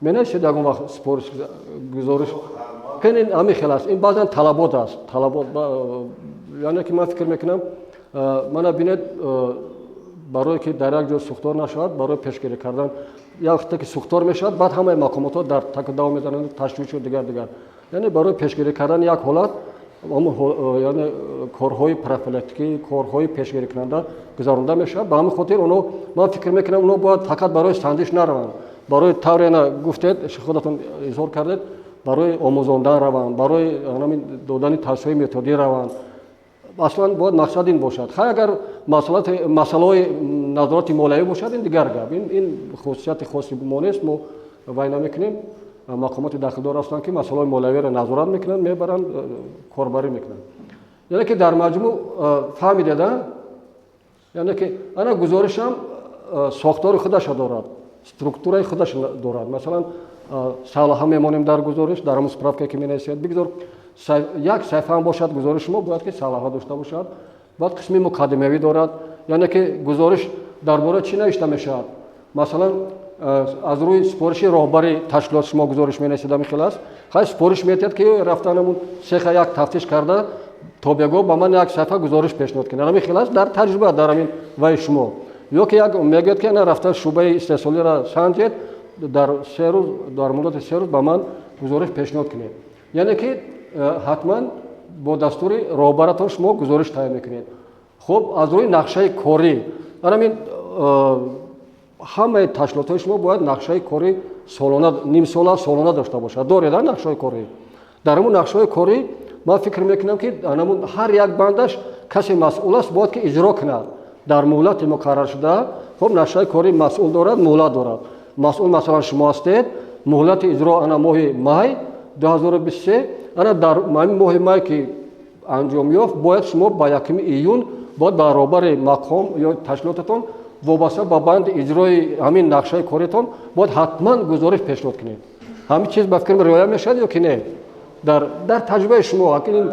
منیشید یکم وقت سپورش گزارش کنین امی خلاص این بعضا طلبات است طلبات یعنی که من فکر میکنم من ببینید برای که در یک جا سوختار نشود برای پیشگیری کردن یا وقتی که سوختار میشود بعد همه مقامات در تکدام میزنند تشویش و دیگر یعنی برای پیشگیری کردن یک حالت یعنی کارهای پروفیلاکتیکی کارهای پیشگیری کننده گذرانده میشه به همین خاطر اونو من فکر میکنم اونو باید فقط برای سنجش نروند برای طور اینا گفتید خودتون اظهار کردید برای آموزاندن روند برای دادن توصیه متدی روند اصلا باید مقصد این باشد خیلی اگر مسئله نظارت مالیاتی باشد این دیگر گپ این خصوصیت خاصی ما نیست ما وای نمیکنیم مقامات داخلدار هستند که مسائل مالیاتی را نظارت میکنن میبرن کاربری میکنن یعنی که در مجموع فهمیدید یعنی که انا گزارشم ساختار خودش دارد استруктурای خودش دارد مثلا سال هم میمونیم در گزارش در همون سپراوکه که مینویسید بگذار یک صفحه هم باشد گزارش ما باید که سالها داشته باشد بعد قسمی مقدمه‌ای دارد یعنی که گزارش درباره چی نوشته میشود مثلا از روی سپارش راهبری تشکیلات شما گزارش می‌نویسید میخلاص خیلی سپارش می‌دهید که رفتنمون شیخ یک تفتیش کرده تا بگو با من یک صفحه گزارش پیشنهاد کنه میخلاص در تجربه در همین و شما یا که یک میگید که نه رفتن شعبه استحصالی را سنجید در 3 روز در مدت 3 روز با من گزارش پیشنهاد کنید یعنی که حتما با دستور راهبرتون شما گزارش تهیه میکنید خب از روی نقشه کاری همین همه تشکیلات شما باید نقشه کاری سالانه نیم سالانه داشته باشد دارید نقشه کاری در اون نقشه کاری من فکر میکنم که همون هر یک بندش کسی مسئول است باید که اجرا کنه در مهلت مقرر شده خب نقشه کاری مسئول دارد مهلت دارد مسئول مثلا شما هستید مهلت اجرا انا ماه مای 2023 انا در ماه مای که انجام یافت باید شما با 1 ایون باید برابر مقام یا تشکیلاتتون وابسته با بند اجرای همین نقشه کاریتون باید حتما گزارش پیشنهاد کنید همین چیز به فکر رعایت میشد یا که نه در تجربه شما که این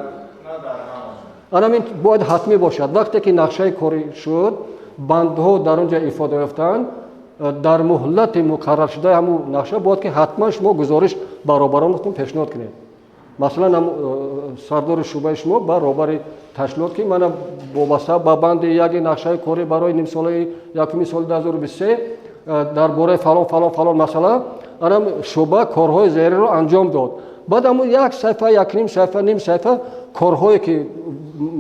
همین باید حتمی باشد وقتی که نقشه کاری شد بندها در اونجا ifade یافتن در مهلت مقرر شده همون نقشه باید که حتما شما گزارش برابرانتون پیشنهاد کنید مثلا سردار شعبه شما برابر تشکیلات که من وابسته با بند یک نقشه کاری برای نیم ساله یکمی سال 2023 درباره فلان مسئله انم شعبه کارهای زیری رو انجام داد بعد همون یک صفحه یک نیم صفحه کارهایی که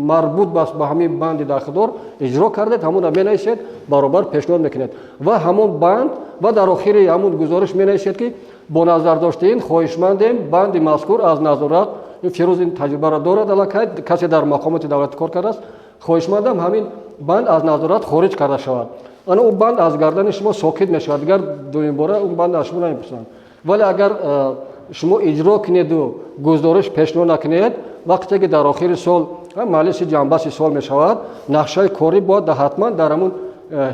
مربوط به همین بند داخلدار اجرا کردید همون مینویسید برابر پیشنهاد میکنید و همون بند و در آخر همون گزارش مینویسید که با نظر داشتین خواهشمندیم بند مذکور از نظارت فیروز این تجربه را دارد علاقه کسی در مقامات دولت کار کرده است خواهشمندم همین بند از نظارت خارج کرده شود انا اون بند از گردن شما ساکت میشود دیگر دومین باره اون بند از شما نمیپرسند ولی اگر شما اجرا کنید و گزارش پیشنهاد نکنید وقتی که در آخر سال مجلس جنبش سال می شود نقشه کاری باید حتما در همون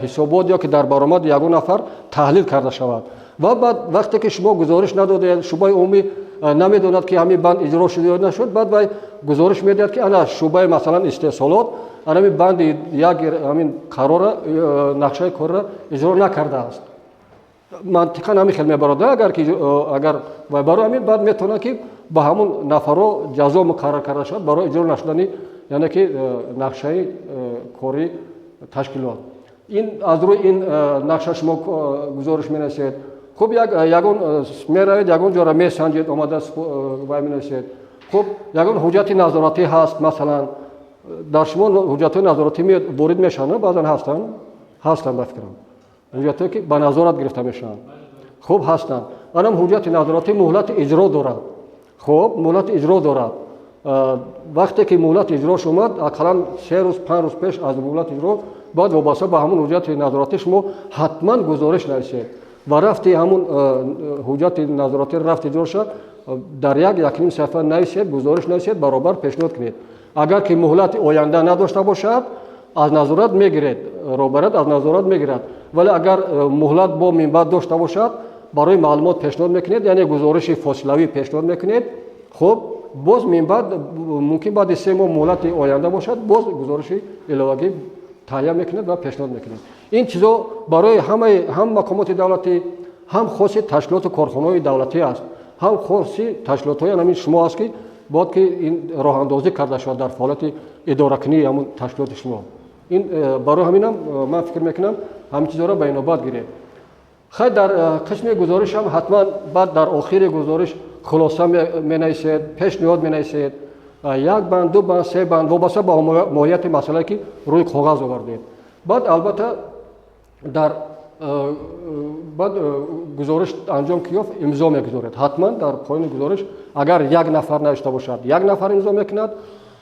حسابات یا که در برآمد یگان نفر تحلیل کرده شود و بعد وقتی که شما گزارش ندادید شعبه عمومی نمیداند که همین بند اجرا شده یا نشد بعد باید گزارش میدهد که انا شعبه مثلا استحصالات همین بند یک همین قرار نقشه کاری را اجرا نکرده است منطقا همین خیلی میبرد اگر برای همین بعد میتونه که با همون نفرها جزا مقرر کرده شد برای اجرا نشدنی یعنی که نقشه کاری تشکیلات این از روی این نقشه شما گزارش مینویسید خب یگان میروید یگان جا را میسنجید آماده وای مینویسید خب یگان حجت نظارتی هست مثلا در شما حجت نظارتی وارد میشن بعضا هستن بفکرم حجتی که به نظارت گرفته میشن خوب هستند انم حجت نظارتی مهلت اجرا دارد خب مهلت اجرا دارد وقتی که مهلت اجراش اومد اقلا 3 روز 5 روز پیش از مهلت اجرا بعد وابسته به همون حجت نظارتی شما حتما گزارش نویسید و رفتی همون حجت نظارتی رفت اجرا شد در یک نیم صفحه نویسید گزارش نویسید برابر پیشنهاد کنید اگر که مهلت آینده نداشته باشد از نظارت میگیرید رابرت از نظارت میگیرد ولی اگر مهلت با منبع داشته باشد برای معلومات پیشنهاد میکنید یعنی گزارش فاصلوی پیشنهاد میکنید خب باز منبع ممکن بعد 3 ماه مهلت آینده باشد باز گزارش علاوگی تهیه میکنید و پیشنهاد میکنید این چیزا برای هم مقامات دولتی ҳам хоси ташкилоту корхонаҳои давлатӣ аст, ҳам хоси ташкилотҳои ҳамин шумо аст ки бояд ки ин роҳандозӣ карда шавад дар фаъолияти идоракунии ҳамун ташкилоти шумо. ин барои ҳаминам ман фикр мекунам ҳамин чизҳоро ба инобат гиред. хай дар қисми гузоришам ҳатман баъд дар охири гузориш хулоса менависед, пешниҳод менависед, 1 банд, 2 банд, 3 банд вобаста ба моҳияти масъалае ки рӯи коғаз овардед. баъд албатта дар баъд гузориш анҷом ки ёфт имзо мегузоред. ҳатман дар поёни гузориш агар 1 нафар навишта бошад 1 нафар имзо мекунад,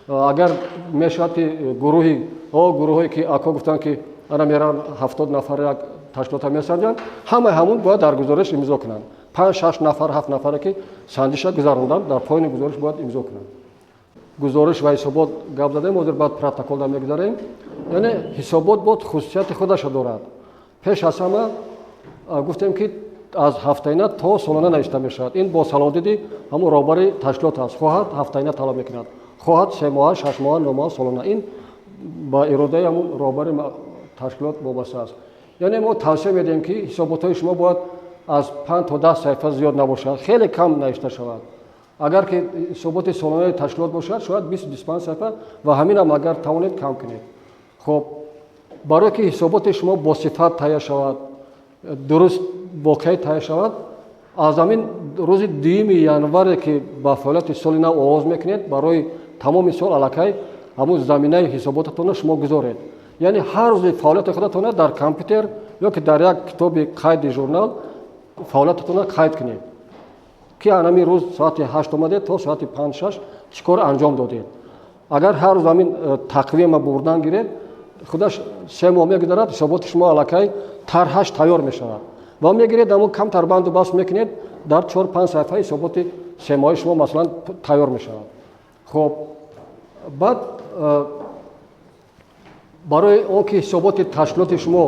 агар мешавад ки гурӯҳое ки ако гуфтанд ки ана меран 70 нафар як ташкилота месанҷанд, ҳамаи ҳамун бояд дар гузориш имзо кунанд. 5-6 нафар 7 нафаре ки санҷиша гузаронданд дар поёни гузориш бояд имзо кунанд. гузориш ва ҳисобот гап задаем, ҳозир баъд протоколда мегузарем. яъне ҳисобот бод хусусияти худаша дорад. пеш аз ҳама гуфтем ки аз ҳафтаина то солона навишта мешавад. ин бо салодиди ҳамун роҳбари ташкилот аст. хоҳад ҳафтаина талаб мекунад, хоҳад 3 моҳа, 6 моҳа, 9 моҳа солона. ин ба иродаи ҳамун роҳбари ташкилот вобаста аст. яъне мо тавсия медиҳем ки ҳисоботҳои шумо бояд аз 5 то 10 саҳифа зиёд набошад, хеле кам навишта шавад. агар ки ҳисоботи солонаи ташкилот бошад, шояд 20-25 саҳифа ва ҳаминам агар тавонед кам кунед. хоб барое ки ҳисоботи шумо босифат таҳия шавад, дуруст воқеӣ таҳия шавад, аз ҳамин рӯзи 2 январе ки ба фаъолияти соли нав оғоз мекунед, барои тамоми сол аллакай ҳамун заминаи ҳисоботатонро шумо гузоред. яъне ҳар рӯзи фаъолияти худатонро дар компютер ё ки дар як китоби қайди журнал фаъолиятатонро қайд кунед ки ҳамин рӯз соати 8 омадед то соати 5-6 чӣ кор анҷом додед. агар ҳар рӯз ҳамин тақвима бурдан гиред, худаш 3 моҳ мегузарад, ҳисоботи шумо аллакай тарҳаш тайёр мешавад ва мегиред ҳамун камтар банду баст мекунед, дар 4-5 саҳифа ҳисоботи 3 моҳаи шумо масалан тайёр мешавад. хоб баъд барои он ки ҳисоботи ташкилоти шумо,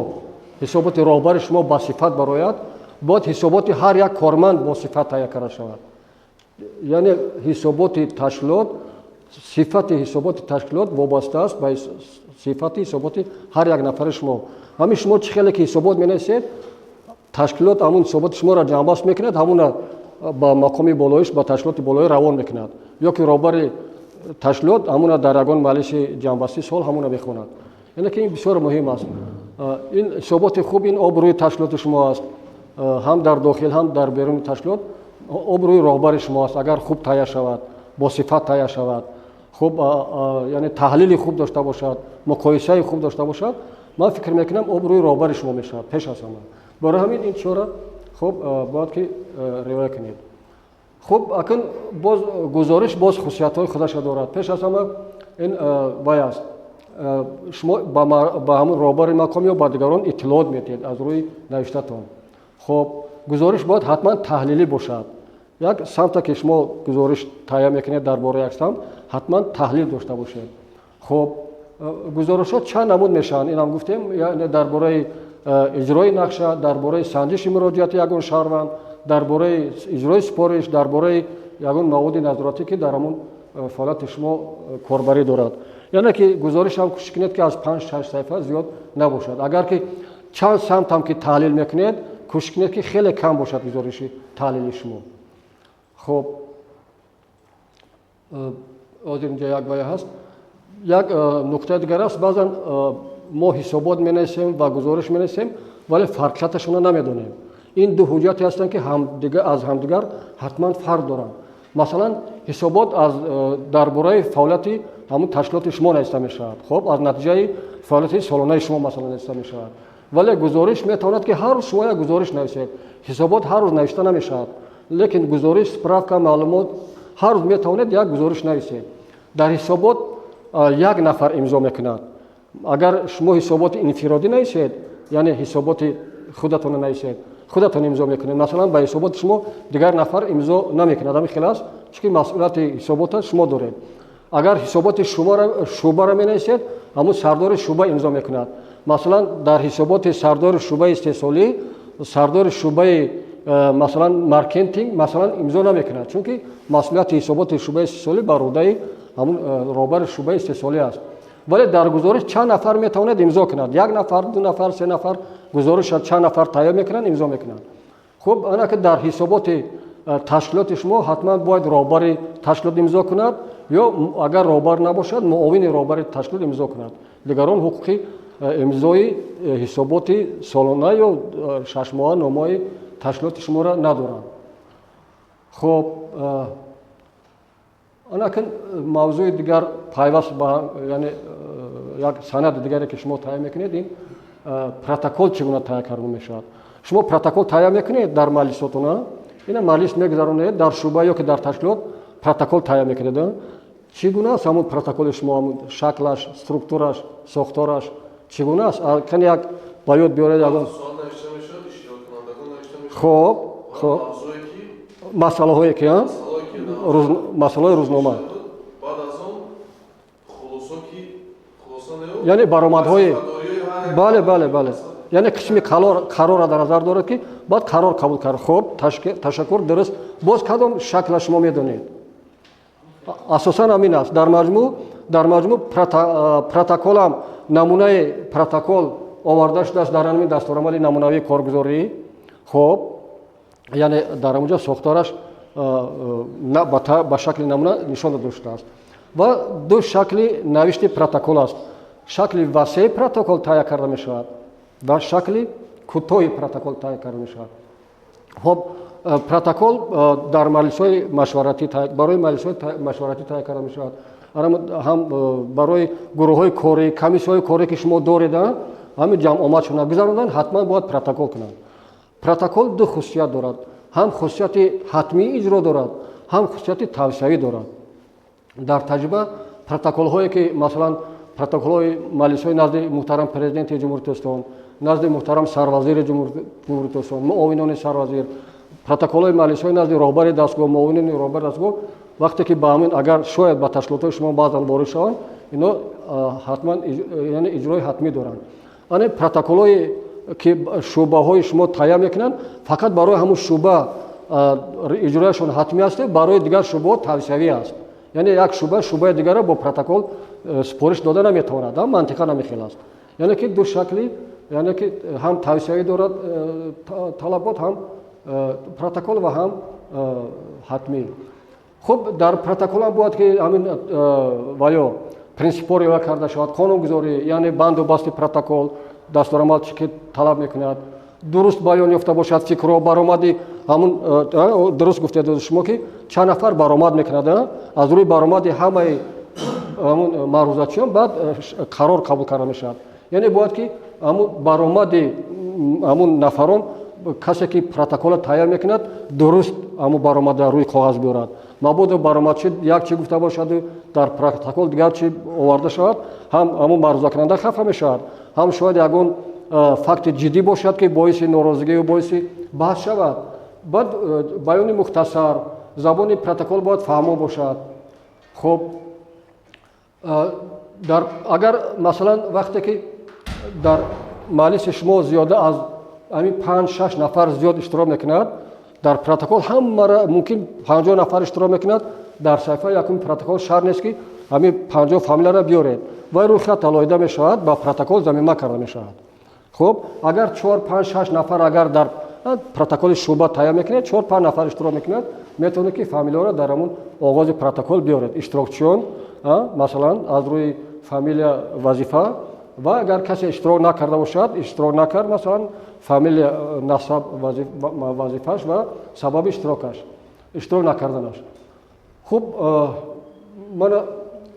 ҳисоботи роҳбари шумо ба сифат барояд, бояд ҳисоботи ҳар як корманд бо сифат таҳия карда шавад. яъне ҳисоботи ташкилот, сифати ҳисоботи ташкилот вобаста аст ба сифати ҳисоботи ҳар як нафари шумо. ҳамин шумо чӣ хеле ки ҳисобот менависед, ташкилот ҳамун ҳисоботи шуморо ҷамъбаст мекунад, ҳамуна ба мақоми болоиш, ба ташкилоти болоӣ равон мекунад. ё ки роҳбари ташкилот ҳамуна дар ягон маҷлиси ҷамъбастии сол ҳамуна мехонад. яъне ки ин бисёр муҳим аст. ин ҳисоботи хуб, ин обрӯи ташкилоти шумо аст, ҳам дар дохил ҳам дар беруни ташкилот. обрӯи роҳбари шумо аст. агар хуб таҳия шавад, бо сифат таҳия шавад, хуб яъне таҳлили хуб дошта бошад, муқоисаи хуб дошта бошад, ман фикр мекунам обрӯи роҳбари шумо мешавад пеш аз ҳама. барои ҳамин ин чора хуб бояд ки риоя кунед. хуб акн боз гузориш боз хусусиятҳои худаша дорад. пеш аз ҳама ин вай аст, шумо ба ҳамун роҳбари мақом ё ба дигарон иттилоот медиҳед аз рӯи навиштатон. хоб гузориш бояд ҳатман таҳлилӣ бошад. як самта ки шумо гузориш таҳия мекунед дар бораи як самт, ҳатман таҳлил дошта бошед. хоб гузоришҳо чанд намуд мешаванд, инам гуфтем, яъне дар бораи иҷрои нақша, дар бораи санҷиши муроҷиати ягон шаҳрванд, дар бораи иҷрои супориш, дар бораи ягон маводи назоратӣ ки дар ҳамун фаъолияти шумо корбарӣ дорад. яъне ки гузоришам кӯшиш кунед ки аз 5-6 саҳифа зиёд набошад. агар ки чанд самтам ки таҳлил мекунед, кӯшиш кунед ки хеле кам бошад гузориши таҳлили шумо. хоб ҳозир инҷа як вая ҳаст. як нуқтаи дигар аст, баъзан мо ҳисобот менависем ва гузориш менависем, вале фарқияташонро намедонем. ин ду ҳуҷҷати ҳастанд ки аз ҳамдигар ҳатман фарқ доранд. масалан ҳисобот дар бораи фаъолияти ҳамун ташкилоти шумо нависта мешавад. хоб аз натиҷаи фаъолияти солонаи шумо масалан нависта мешавад. вале гузориш метавонад ки ҳар рӯз шумо як гузориш нависед. ҳисобот ҳар рӯз навишта намешавад, лекин гузориш, справка, маълумот ҳар рӯз метавонед як гузориш нависед. дар ҳисобот як нафар имзо мекунад. агар шумо ҳисоботи инфиродӣ нависед, яъне ҳисоботи худатонро нависед, худатон имзо мекунед. масалан ба ҳисоботи шумо дигар нафар имзо намекунад. ҳамин хел аст, чунки масъулияти ҳисобота шумо доред. агар ҳисоботи шӯъбаро менависед, ҳамун сардори шӯъба имзо мекунад. масалан дар ҳисоботи сардори шӯъбаи истеҳсолӣ, сардори шӯъбаи масалан маркетинг масалан имзо намекунад, чунки масъулияти ҳисоботи шӯъбаи истеҳсолӣ ба рӯдаи ҳамун роҳбари шӯъбаи истеҳсолӣ аст. вале дар гузориш чанд нафар метавонад имзо кунад. 1 нафар, 2 нафар, 3 нафар гузориша чанд нафар таҳия мекунанд, имзо мекунанд. خب انا که در حسابات تشکیلات شما حتما باید راهبر تشکیلات امضا کند یا اگر راهبر نباشد معاون راهبر تشکیلات امضا کند. دیگران حقوقی امضای حسابات سالانه یا 6 ماهه نامه تشکیلات شما را ندارند. خب анакин мавзӯи дигар пайваст ба яъне як санади дигаре ки шумо таҳия мекунед ин протокол чӣ гуна таҳия карда мешавад. шумо протокол таҳия мекунед дар маҷлисотона ина маҷлис мегузаронед дар шӯъба ё ки дар ташкилот протокол таҳия мекунед. чӣ гуна аст ҳамун протоколи шумо ҳамун шаклаш структураш сохтораш чӣ гуна аст кани як ба ёд биёред ягон хоб масъалаҳое ки масъалаҳои рӯзнома яъне баромадҳои бале яъне қисми қарорро дар назар дорад ки баъд қарор қабул кард. хоб ташаккур дуруст. боз кадом шакла шумо медонед? асосан ҳамин аст. дар маҷмӯъ протоколам намунаи протокол оварда шудааст дар ҳамин дастурамали намунавии коргузорӣ. хоб яъне дар ҳамунҷо сохтораш ба шакли намуна нишон дода шудааст. ва ду шакли навишти протокол аст. шакли васеъи протокол таҳия карда мешавад ва шакли кӯтоҳи протокол таҳия карда мешавад. хоб протокол дар маҷлисҳои машваратӣ барои маҷлисҳои машваратӣ таҳия карда мешавад. ҳам барои гурӯҳҳои корӣ комиссияҳои корӣ ки шумо доред ҳамин ҷамъомадшона гузарондан ҳатман бояд протокол кунанд. протокол ду хусусият дорад. ҳам хусусияти ҳатмии иҷро дорад ҳам хусусияти тавсиявӣ дорад. дар таҷриба протоколҳое ки масалан протоколҳои маҷлисҳои назди муҳтарам президенти ҷумҳурии Тоҷикистон назди муҳтарам сарвазири ҷумҳурии Тоҷикистон муовинони сарвазир протоколҳои маҷлисҳои назди роҳбари дастгоҳ муовинони роҳбари дастгоҳ вақте ки ба ҳамин агар шояд ба ташкилотҳои шумо баъзан ворид шаванд ино ҳатман яъне иҷрои ҳатмӣ доранд. ане протоколҳои ки шӯъбаҳои шумо таҳия мекунанд фақат барои ҳамун шӯъба иҷрояшон ҳатмӣ аст барои дигар шӯъбаҳо тавсиявӣ аст. яъне як шӯъбаи дигарро бо протокол супориш дода наметавонад. мантиқа намехел аст. яъне ки ду шакли яъне ки ҳам тавсиявӣ дорад талабот ҳам протокол ва ҳам ҳатмӣ. хуб дар протокол ҳам бояд ки ҳамин ваё принсипҳо риоя карда шавад. қонунгузорӣ яъне банду басти протокол дастурамал чӣ ки талаб мекунад дуруст баён ёфта бошад фикрҳо баромади ҳамун дуруст гуфтед шумо ки чанд нафар баромад мекунад аз рӯи баромади ҳамаи ҳамун маърузатчиён баъд қарор қабул карда мешавад. яъне бояд ки ҳамун баромади ҳамун нафарон касе ки протокола таҳия мекунад дуруст ҳамун баромада рӯи коғаз биёрад. мабодо баромадчи як чӣ гуфта бошаду дар протокол дигар чӣ оварда шавад ҳам ҳамун маърузакунанда хафа мешавад ҳам шояд ягон факти ҷиддӣ бошад ки боиси норозигӣ ё боиси баҳс шавад. баъд баёни мухтасар забони протокол бояд фаҳмо бошад. хуб агар масалан вақте ки дар маҷлиси шумо зиёда аз ҳамин 5-6 нафар зиёд иштирок мекунад дар протокол ҳамара мумкин 50 нафар иштирок мекунад дар саҳифаи якуми протокол шарт нест ки ҳамин 50 фамилияро биёред ва рӯйхат алоҳида мешавад ба протокол замима карда мешавад. хуб агар 4-5-6 нафар агар дар протоколи шӯъба таҳия мекунед 4-5 нафар иштирок мекунад метавонед ки фамилияро дар ҳамун оғози протокол биёред иштирокчиён масалан аз рӯи фамилия вазифа ва агар касе иштирок накарда бошад иштирок накард масалан фамилия насаб вазифаш ва сабаби иштирокаш иштирок накарданаш. хуб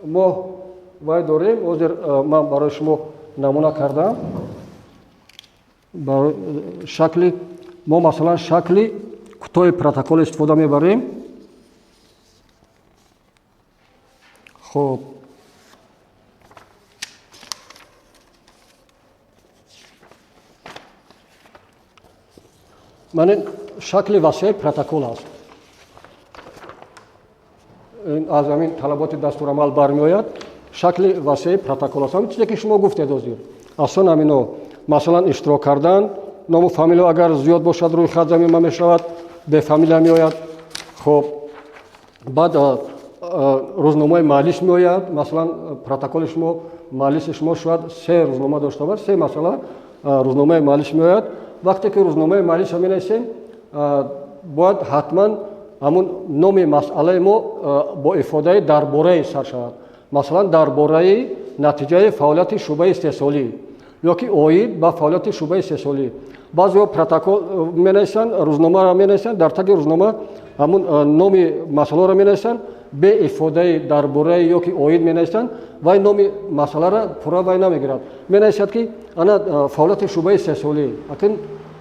мо вай дорем ҳозир ман барои шумо намуна кардам шакли мо масалан шакли кӯтоҳи протокол истифода мебарем. хуб манин шакли васеъи протокол аст. аз ҳамин талаботи дастурамал бармеояд шакли васеъи протокол аст. ҳамин чизе ки шумо гуфтед ҳозир асон ҳамино масалан иштирок кардан ному фамилия агар зиёд бошад рӯйхат замима мешавад бе фамилия меояд. хуб баъд рӯзномаи маҷлис меояд масалан протоколи шумо маҷлиси шумо шояд 3 рӯзнома дошта бошад 3 масъала рӯзномаи маҷлис меояд. вақте ки рӯзномаи маҷлисро менависем باید حتما همون نام مسئله ما با افاده درباره سر شود. مثلا درباره نتیجه فعالیت شعبه استحصالی یا که اوید به فعالیت شعبه استحصالی. بعضی پروتکل می‌نویسند، روزنامه را می‌نویسند، در تگ روزنامه همون نام مسئله را می‌نویسند، به افاده درباره یا که اوید می‌نویسند و نام مسئله را پورا وای نمی‌گیرند. می‌نویسند که انا فعالیت شعبه استحصالی، لیکن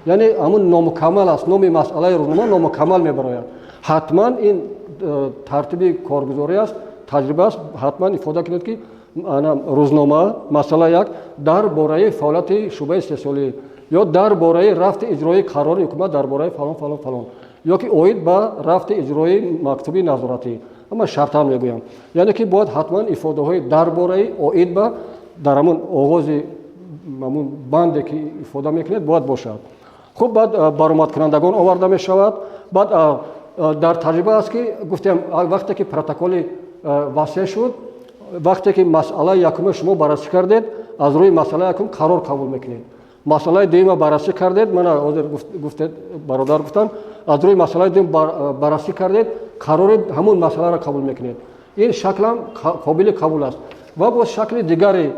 یعنی همون نامکمل است. نام مسئله روزنامه نامکمل می‌براید. حتما این ترتیب کارگزاری است، تجربه است. حتما افاده کنید که روزنامه مسئله یک درباره فعالیت شعبه استحصالی یا درباره رفت اجرای قرار حکومت درباره فلان فلان فلان یا که اوید به رفت اجرای مکتوبی نظارتی. اما شرط هم میگویم یعنی که باید حتما افاده های درباره اوید به در همون آغاز همون بنده که افاده میکنید باید باشد. خب بعد برآمد کنندگان آورده می شود. بعد در تجربه است که گفتم وقتی که پروتکل واسه شد، وقتی که مسئله یکم شما بررسی کردید از روی مسئله یکم قرار قبول میکنید. مسئله دوم بررسی کردید، من حاضر گفتید برادر گفتم از روی مسئله دوم بررسی کردید قرار همون مسئله را قبول میکنید. این شکل هم قابل قبول است. و با شکل دیگری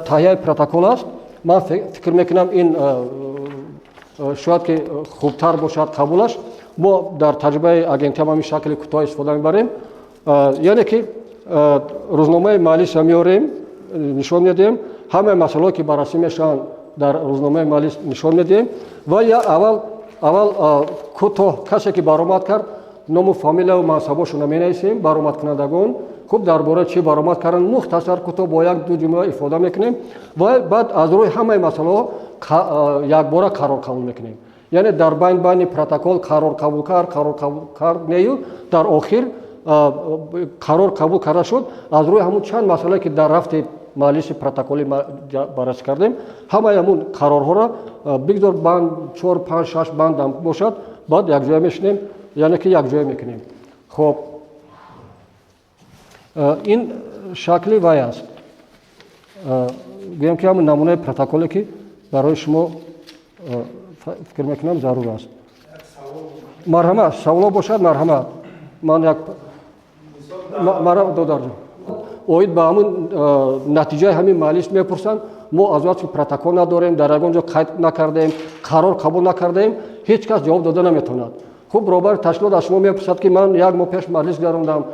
تهیه پروتکل است. من فکر میکنم این شاید که خوبتر باشد قبولش. ما در تجربه آگنتی هم همین شکل کوتاه استفاده میبریم. یعنی که روزنامه مالی میاریم نشان میدیم، همه مسائلی که بررسی میشن در روزنامه مالی نشان میدیم و یا اول کوتاه کسی که برآمد کرد نام و فامیل و منصباشون مینویسیم. برآمد کنندگان خوب درباره چی برآمد کردن مختصر کوتاه با یک دو جمله افاده میکنیم و بعد از روی همه مسائل یک بار قرار قبول میکنیم. یعنی در بین پروتکل قرار قبول کرد نیو در آخر قرار قبول کرده شد از روی همون چند مسئله که در رفت مجلس پروتکلی بررسی کردیم همه همون قرارها را بگذار بند 4 5 6 بند هم باشد بعد یک جای میشنیم یعنی که یک جای میکنیم. خب این شکلی وای است. گویم که همون نمونه پروتکلی که برای شما فکر میکنم ضرور است. مرحمت سوال باشد مرحمت من یک مرحمت دو درجه اوید با همون نتیجه همین مجلس میپرسند ما از وقتی پروتکل نداریم در اونجا قید نکردیم قرار قبول نکردیم هیچ کس جواب داده نمیتوند. خب برابر تشکیلات از شما میپرسد که من یک ماه پیش مجلس گذروندم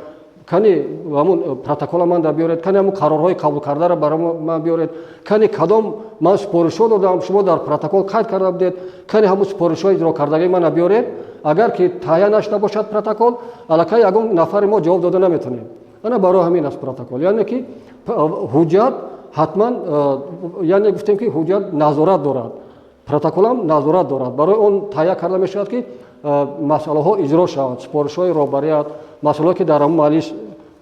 کنی همون پروتکل من را بیارید، کنی همون قرارهای قبول کرده را برای من بیارید، کنی کدام من سپارش‌ها دادم شما در پروتکل قید کرده بودید، کنی همون سپارش‌های اجرا کردگی من را بیارید. اگر که تهیه نشده باشد پروتکل الکی یگان نفر ما جواب داده نمیتونیم. انا برای همین است پروتکل یعنی که حجت حتما یعنی گفتیم که حجت نظارت دارد، پروتکل هم نظارت دارد. برای اون تهیه کرده میشود که مسئله ها اجرا شود، سپارش های رهبریت مسئله که در همون مجلس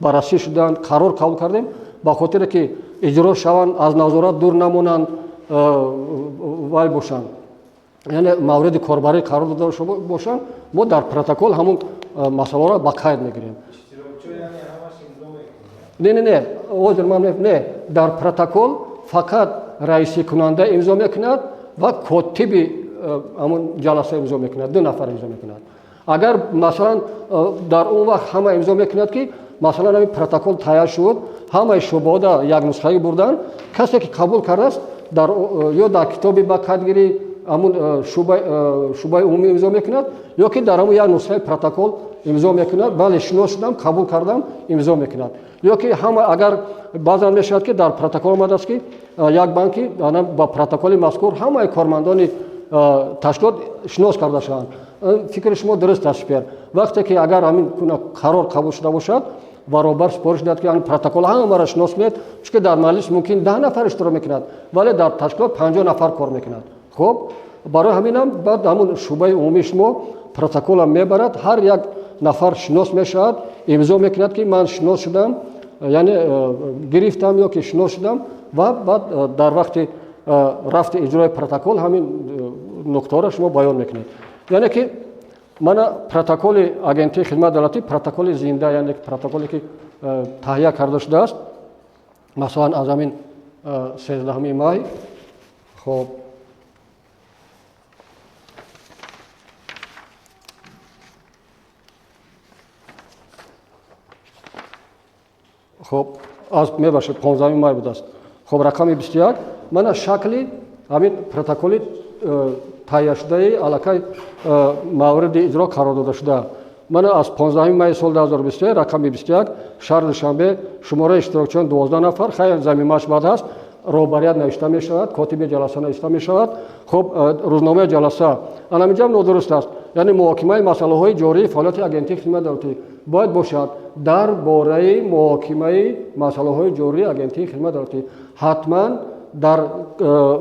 بررسی شدن قرار قبول کردیم با خاطر که اجرا شوند از نظارت دور نمونند وای باشند یعنی مورد کاربری قرار داده باشند ما در پروتکل همون مسئله را با قید میگیریم. نه حاضر من نه در پروتکل فقط رئیس کننده امضا میکند و کاتب همون جلسه امضا میکند، 2 نفر امضا میکند. اگر مثلا در اون وقت همه امضا میکند که مثلا همین پروتکل تهیه شد همه شعبه یک نسخه بردن کسی که قبول کرده است در یا در کتابی با قیدگیری همون شعبه عمومی امضا میکند یا که در همون یک نسخه پروتکل امضا میکند بله شناس شدم قبول کردم امضا میکند یا که همه اگر بعضا میشود که در پروتکل آمده است که یک بانکی با پروتکل مذکور همه کارمندان تشکیلات شناس کرده شوند. فکر شما درست است پیر وقتی که اگر همین قرار قبول شده باشد برابر سپارش داد که این پروتکل همه را شناس میاد چون در مجلس ممکن 10 نفر اشتراک میکند ولی در تشکیلات 50 نفر کار میکند. خب برای همین هم بعد همون شعبه عمومی شما پروتکل هم میبرد هر یک نفر شناس میشود امضا میکند که من شناس شدم یعنی گرفتم یا که شناس شدم و بعد در وقت رفت اجرای پروتکل همین نکته را شما بیان میکنید. یعنی که من پروتکل آگنتی خدمت دولتی پروتکل زنده یعنی پروتکلی که تهیه کرده شده است مثلا از همین 13 ماه. خب خب از میباشد 15 مای بود است. خب رقم 21 من شکلی همین پروتکلی تهیه شده الکی مورد اجرا قرار داده شده. من از 15 مای سال 2023 رقم 21 شهر دوشنبه شماره اشتراکچیان 12 نفر خیلی ضمیمش بعد است روبریت نوشته می شود، کاتب جلسه نوشته می شود. خب روزنامه جلسه الان اینجا نادرست است. یعنی محاکمه مسئله های جاری فعالیت آگنتی خدمت دولتی باید باشد درباره محاکمه مسئله های جاری آگنتی خدمت دولتی حتما در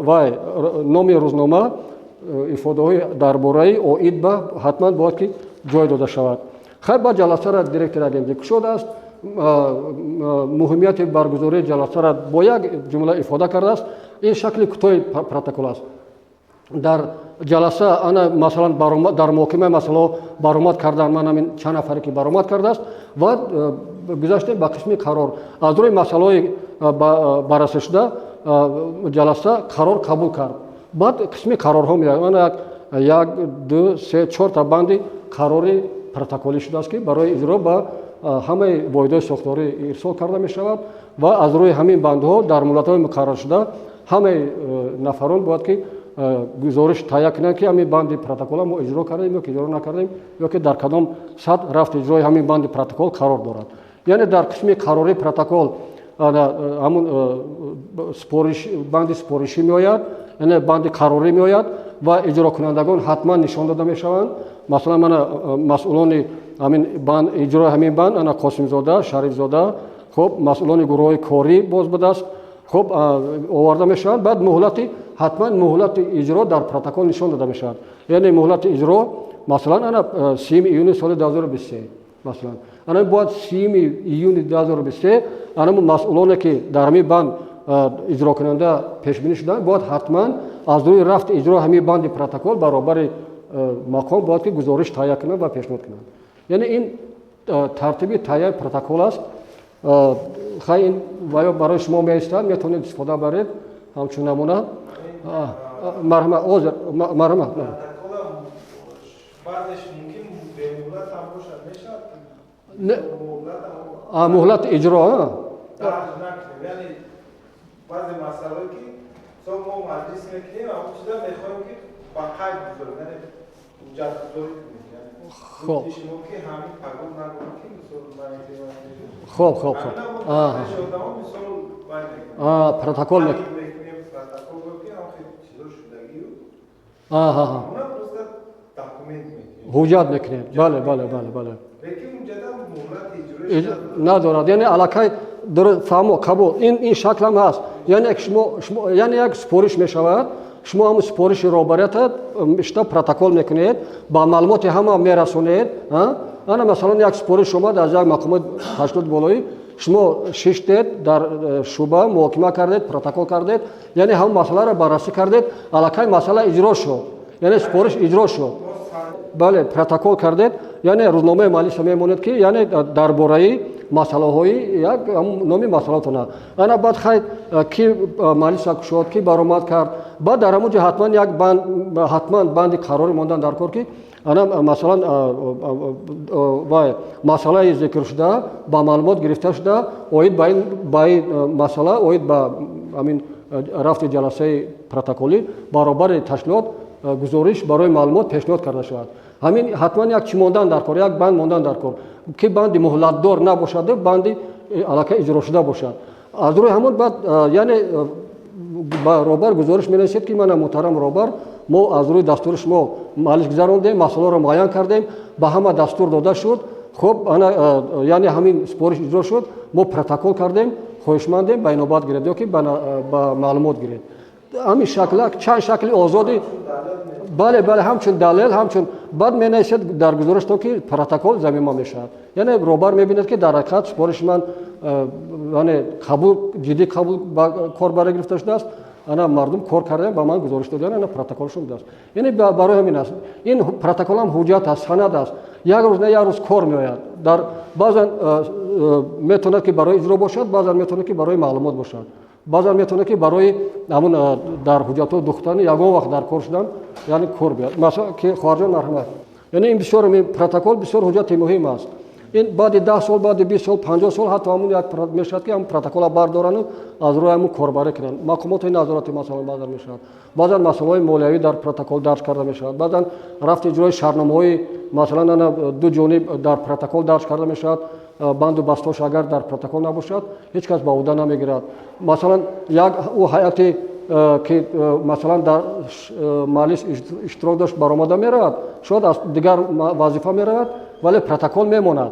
وای نام روزنامه افاده های درباره اوید به حتما باید که جای داده شود. خیر با جلسه را دیرکتور آگنتی شده است. مهمیت برگزاری جلسه را با یک جمله افاده کرده است. این شکل کوتاه پروتکل است. در جلسه انا مثلا در محاکمه مسئله برآمد کردن من همین چند نفری که برآمد کرده است و گذاشتیم به قسم قرار از روی مسئله بررسی شده جلسه قرار قبول کرد. بعد قسم قرارها میاد من یک دو سه چهار تا بندی قراری پروتکلی شده است که برای اجرا به همه واحدهای ساختاری ارسال کرده می شود و از روی همین بندها در مدت‌های مقرر شده همه نفران باید که گزارش تهیه کنند که همین بند پروتکل ما اجرا کردیم یا که اجرا نکردیم یا که در کدام سطح رفت اجرای همین بند پروتکل قرار دارد. یعنی در قسم قراری پروتکل همون سپارش بند سپارشی می آید، یعنی بند قراری می آید و اجرا کنندگان حتما نشان داده می شوند. مثلا من مسئولان همین بند اجرا همین بند انا قاسم زاده، شریف زاده، خب مسئولان گروه کاری باز بوده است. خب آورده می شوند. بعد مهلت حتما مهلت اجرا در پروتکل نشان داده می شود. یعنی مهلت اجرا مثلا انا 3 ایون سال 2023 مثلا انا باید 3 ایون 2023 انا مسئولانی که در همین بند اجرا کننده پیش بینی شدن باید حتما از روی رفت اجرا همین بند پروتکل برابر مقام باید که گزارش تهیه کنند و پیشنهاد کنند. یعنی این ترتیب تهیه پروتکل است. خیلی برای شما میایستم میتونید استفاده برید همچون نمونه مرحمت عذر مرحمت بعدش ممکن به مهلت هم باشد میشد مهلت اجرا یعنی بعضی مسائلی که ما مجلس میکنیم اما چیزا میخوایم که با قید بذاریم یعنی جد بذاریم خب شما که همین قبول نکنیم که مثلا من خب پروتکل میکنیم حجت میکنیم بله ندارد. یعنی علاقه در فهم و قبول این شکل هم هست. یعنی شما یعنی یک سپارش میشود شما هم سپارش روبریت اشتا پروتکل میکنید با معلومات همه میرسونید. انا مثلا یک سپارش شما از یک مقام تشکیلات بالایی شما 6 دید در شعبه محاکمه کردید پروتکل کردید یعنی هم مسئله را بررسی کردید علاقه مسئله اجرا شد یعنی سپارش اجرا شد بله پروتکل کردید یعنی روزنامه مالی میموند که یعنی درباره مسئله های یک نامی مسئلاتونه انا بعد خیلی کی مالی شد کی برآمد کرد بعد در همونجا حتما یک بند قراری ماندن در کار که انا مثلا مسئله ذکر شده با معلومات گرفته شده اوید با این مسئله اوید با همین رفت جلسه پروتکلی برابر تشکیلات گزارش برای معلومات پیشنهاد کرده شود. همین حتما یک چی ماندن در کار یک بند ماندن در کار که بند مهلت دار نباشد بند علاقه اجرا شده باشد. از روی همون بعد یعنی برابر گزارش می‌نویسید که من محترم برابر ما از روی دستور شما مالش گذراندیم مسئله را معین کردیم به همه دستور داده شد. خب انا یعنی همین سپارش اجرا شد ما پروتکل کردیم خواهشمندیم بیانات گرفتیم که با معلومات گرفت همین شکل چند شکل آزادی بله همچون دلیل همچون بعد می‌نویسید در گزارش تو که پروتکل ضمیمه میشود. یعنی روبر می‌بیند که در حقیقت سپارش من یعنی جدی قبول کار برای گرفته شده است انا مردم کار کردن با من گزارش دادن انا پروتکلشون داشت. یعنی برای همین است این پروتکل هم حجت است سند است یک روز نه یک روز کار میآید در بعضا میتونه که برای اجرا باشد بعضا میتونه که برای معلومات باشد بعضا میتونه که برای همون در حجت دختن یگان وقت در کار شدن یعنی کار بیاد مثلا که خارج مرحمت یعنی این بسیار پروتکل بسیار حجت مهم است. این بعد 10 سال بعد 20 سال 50 سال حتی همون یک میشد که هم پروتکل بردارن و از روی همون کاربری کنن مقامات نظارتی مثلا بعضا میشد بعضا مسائل مالیوی در پروتکل درج کرده میشد بعضا رفت اجرای شهرنامه‌های مثلا دو جانب در پروتکل درج کرده میشد بند و بستاش اگر در پروتکل نباشد هیچ کس با عهده نمیگیرد مثلا یک او هیئتی که مثلا در مجلس اشتراک داشت برآمده میرود شاید از دیگر وظیفه میرود ولی پروتکل میماند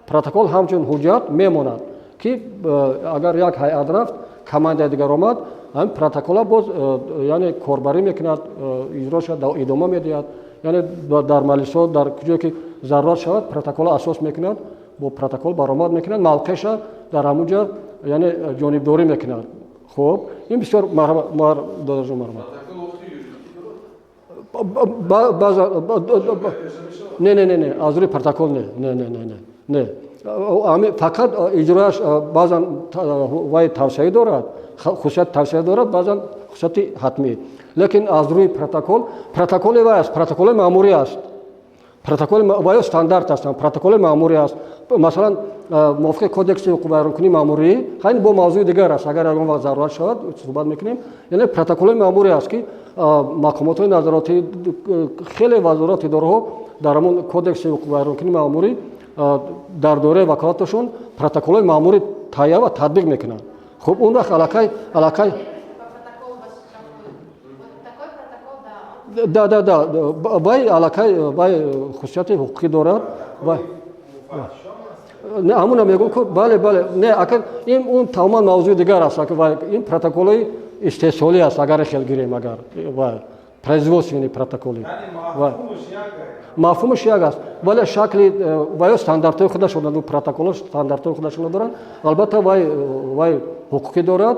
پروتکل همچون حجت میماند که اگر یک هیئت رفت کمانده دیگر آمد هم پروتکل باز یعنی کاربری میکند اجراش ادامه میدهد یعنی در مجلس ها در کجایی که ضرورت شود پروتکل اساس میکند با پروتکل برآمد میکند موقعش در همونجا یعنی جانبداری میکند خب این بسیار داداش مرحمت نه از روی پروتکل نه فقط اجراش بعضا وای توسعه دارد خصوصیت توسعه دارد بعضا خصوصیت حتمی لیکن از روی پروتکل وای است پروتکل ماموری است پروتکل وای استاندارد است پروتکل ماموری است مثلا موافق کدکس حقوق بیانکنی ماموری خیلی با موضوع دیگر است اگر اون وقت ضرورت شود صحبت میکنیم یعنی پروتکل ماموری است که مقامات نظارتی خیلی وزارت اداره در همون کدکس حقوق بیانکنی ماموری در دوره وکالتشون پروتکل ماموری تهیه و تطبیق میکنن خب اون وقت علاقه وای علاقه وای خصوصیت حقوقی دارد و نه همون میگم که بله نه اگر این اون تمام موضوع دیگر است که این پروتکل استحصالی است اگر خیلی گیریم اگر و производственный پروتکل مفهومش یک است ولی شکل و استانداردهای خودش دارند پروتکل استانداردهای خودشون دارند البته وای حقوقی دارد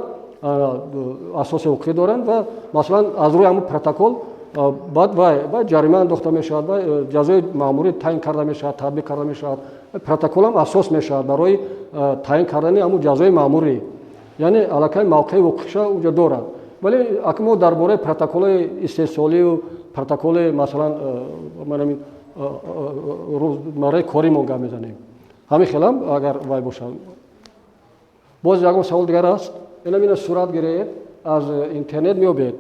اساس حقوقی دارند و مثلا از روی همون پروتکل بعد وای جریمه انداخته میشود و جزای ماموری تعیین کرده میشود تطبیق کرده میشود پروتکل هم اساس میشود برای تعیین کردن همون جزای ماموری یعنی علاقه موقع حقوقش اونجا دارد ولی اگه ما درباره پروتکل استحصالی و پروتکل مثلا منم روزمره کاری ما گپ میزنیم همین خیلی اگر وای باشه باز یک سوال دیگر است اینا صورت گرفت از اینترنت میابید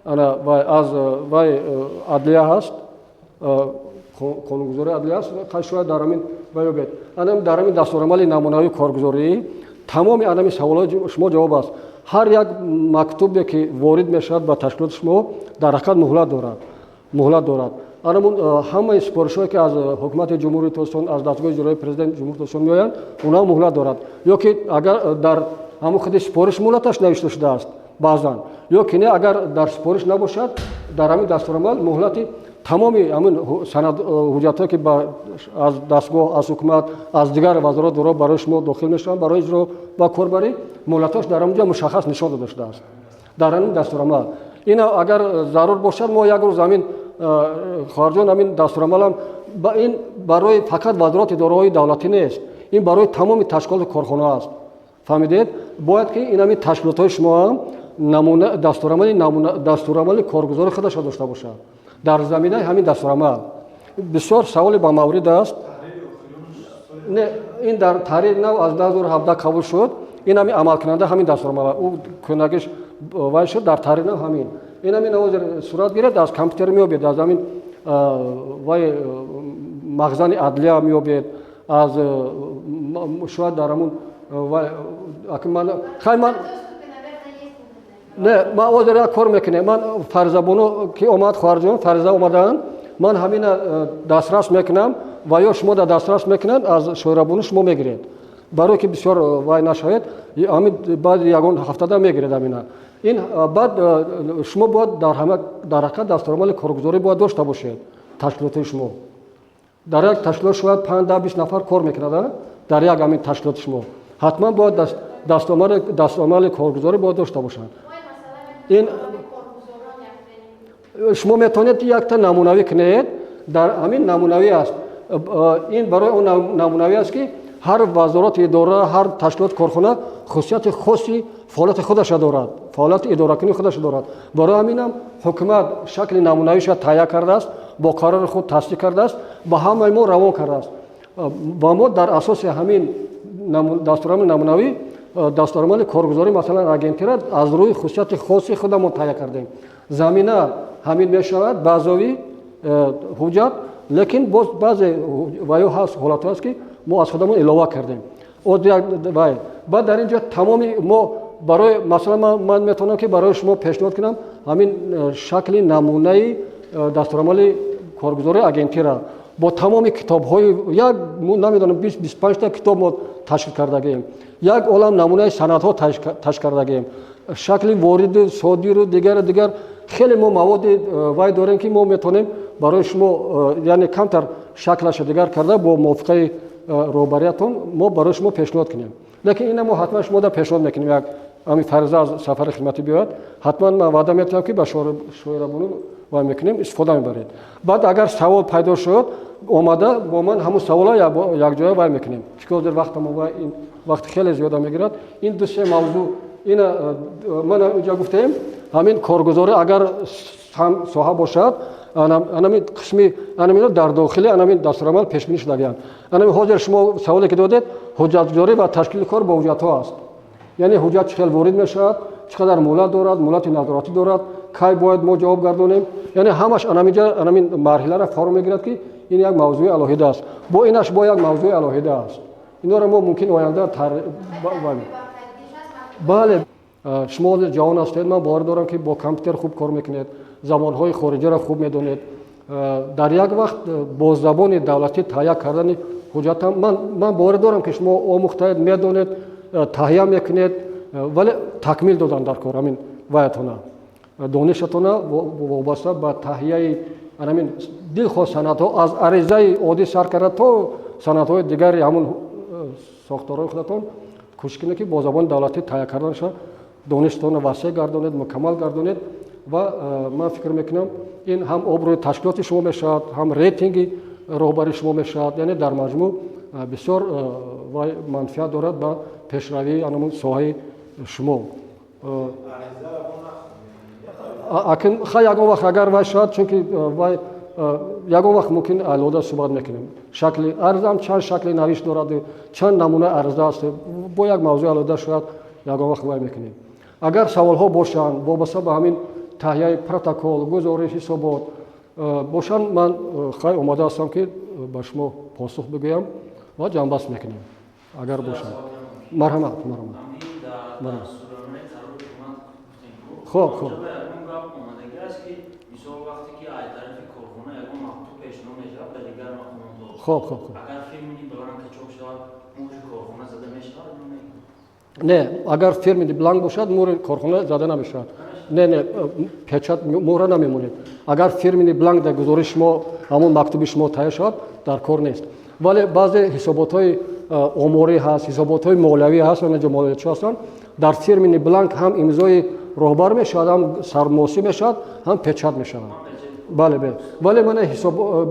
انا وای از وای عدلیه هست قانونگذاری عدلیه است خواهد در همین میابید انا در همین دستورالعمل نمونه‌ای کارگزاری تمام این سوالات شما جواب است هر یک مکتوبی که وارد میشود به تشکیلات شما در حقیقت مهلت دارد اما همه سپارش‌هایی که از حکومت جمهوری توسن از دستگاه اجرایی پرزیدنت جمهوری توسن میآیند اونها مهلت دارد یا که اگر در همون خود سپارش مهلتش نوشته شده است بعضا یا که نه اگر در سپارش نباشد در همین دستورالعمل مهلتی تمامی همین سند حجت‌هایی که از دستگاه از حکومت از دیگر وزارت داره برای شما داخل میشن برای اجرا و کاربری مهلتاش در اونجا مشخص نشان داده شده است در همین دستورالعمل این اگر ضرور باشد ما یک روز همین خارجان همین دستورالعمل هم این برای فقط وزارت اداره‌های دولتی نیست این برای تمام تشکیلات کارخانه است فهمیدید باید که این همین تشکیلات شما هم نمونه دستورالعمل کارگزار خودش داشته باشد در زمینه همین دستورالعمل بسیار سوال با مورد است نه این در تحریر نو از 2017 قبول شد این همین عمل کننده همین دستورالعمل او کنگش وای شد در تحریر نو همین این همین نوازر صورت گرفت از کامپیوتر میابید از همین وای مخزن عدلیه میابید از شاید در همون وای من نه ما وزیر کار میکنه من فرزبونو که اومد خارجان فرزا اومدن من همین دسترس میکنم و یا شما در دسترس میکنن از شورابونو شما میگیرید برای که بسیار وای نشاید همین بعد یگان هفته میگیرید همینا این بعد شما باید در حقیقت دستورالعمل کارگزاری باید داشته باشید تشکیلات شما در یک تشکیلات شاید 5-20 نفر کار میکنند در یک همین تشکیلات شما حتما باید دستورالعمل کارگزاری باید داشته باشند این شما میتونید یک تا نمونه‌ای کنید در همین نمونه‌ای است این برای اون نمونه‌ای است که هر وزارت اداره هر تشکیلات کارخانه خصوصیت خاصی فعالیت خودش دارد فعالیت اداره کنی خودش دارد برای همین هم حکومت شکل نمونه‌ایش تهیه کرده است با قرار خود تصدیق کرده است با همه ما روان کرده است ва мо дар асоси ҳамин дастурамали намунавӣ дастурамали коргузорӣ масалан агентира аз рӯи хусусияти хоси худамон таҳия кардем. Замина ҳамин мешавад баъзови ҳуҷҷат, лекин боз баъзе ваё ҳаст ҳолатҳо ҳаст ки мо аз худамон илова кардем. баъд дар ин ҷо тамоми мо барои масалан ман метавонам ки барои шумо пешниҳод кунам ҳамин шакли намунаи дастурамали коргузори агентира бо тамоми китобҳои як намедонам 20-25 та китоб мо ташкил кардагем, як олам намунаи санадҳо ташкил кардагем, шакли вориду содиру дигар хеле мо маводи вай дорем ки мо метавонем барои шумо яъне камтар шаклаша дигар карда бо мувофиқаи роҳбариятон мо барои шумо пешниҳод кунем. лекин ина мо ҳатман шумо да пешниҳод мекунем як ҳамин фариза аз сафари хидматӣ биёяд ҳатман ман ваъда метиҳам ки ба шоирабону вай мекунем истифода мебаред. баъд агар савол пайдо шуд омада бо ман ҳамун савола якҷоя вай мекунем чунки ҳозир вақти хеле зиёда мегирад. ин ду-се мавзӯъ ина ман инҷа гуфтаем ҳамин коргузорӣ агар соҳа бошад анамин қисми анамин дар дохили анамин дастурамал пешбинӣ шудагиянд. анамин ҳозир шумо саволе ки додед ҳуҷҷатгузорӣ ва ташкили кор бо ҳуҷҷатҳо аст. яъне ҳуҷҷат чӣ хел ворид мешавад, чӣ қадар муҳлат дорад, муҳлати назоратӣ дорад, кай бояд мо ҷавоб гардонем, яъне ҳамаш анамин марҳиларо фаро мегирад ки ин як мавзӯи алоҳида аст. бо инаш бо як мавзӯи алоҳида аст. инора мо мумкин оянда бале шумо ҷавон ҳастед, ман бовар дорам ки бо компютер хуб кор мекунед, забонҳои хориҷиро хуб медонед. дар як вақт бо забони давлатӣ таҳия кардани ҳуҷҷатам ман бовар дорам ки шумо омӯхтаед, медонед, таҳия мекунед, вале такмил додан дар кор ҳамин ваятона донишатона вобаста ба таҳияи ҳамин дилхоҳ санадҳо аз аризаи оддӣ сар карда то санадҳои дигари ҳамун сохторҳои худатон кӯшиш кунед ки бо забони давлатӣ таҳия карданашо донишатонро васеъ гардонед, мукаммал гардонед ва ман фикр мекунам ин ҳам обрӯи ташкилоти шумо мешавад, ҳам рейтинги роҳбари шумо мешавад. яъне дар маҷмӯъ бисёр вай манфиат дорад ба пешравии анамун соҳаи шумо. ягон вақт агар вай шояд чунки вай ягон вақт мумкин алода суҳбат мекунем. Шакли арзам чанд шакли навишт дорад, чанд намунаи арза аст. Бо як мавзӯи алода шояд ягон вақт вай мекунем. агар саволҳо бошанд вобаста ба ҳамин таҳияи протокол, гузориш, ҳисобот бошанд, ман хай омода ҳастам ки ба шумо посух бигӯям ва ҷамъбаст мекунем. агар бошанд. марҳамат. хоб не агар фирмини бланк бошад муҳри корхона зада намешавад. не печат муҳра намемонед. агар фирмини бланк дар гузориши шумо ҳамон мактуби шумо таҳия шавад дар кор нест. вале баъзе ҳисоботҳои оморӣ ҳаст, ҳисоботҳои молиявӣ ҳаст, онаҷо молиятчӣ ҳастанд, дар фирмини бланк ҳам имзои роҳбар мешавад, ҳам сарносӣ мешавад, ҳам печат мешавад. бале вале мана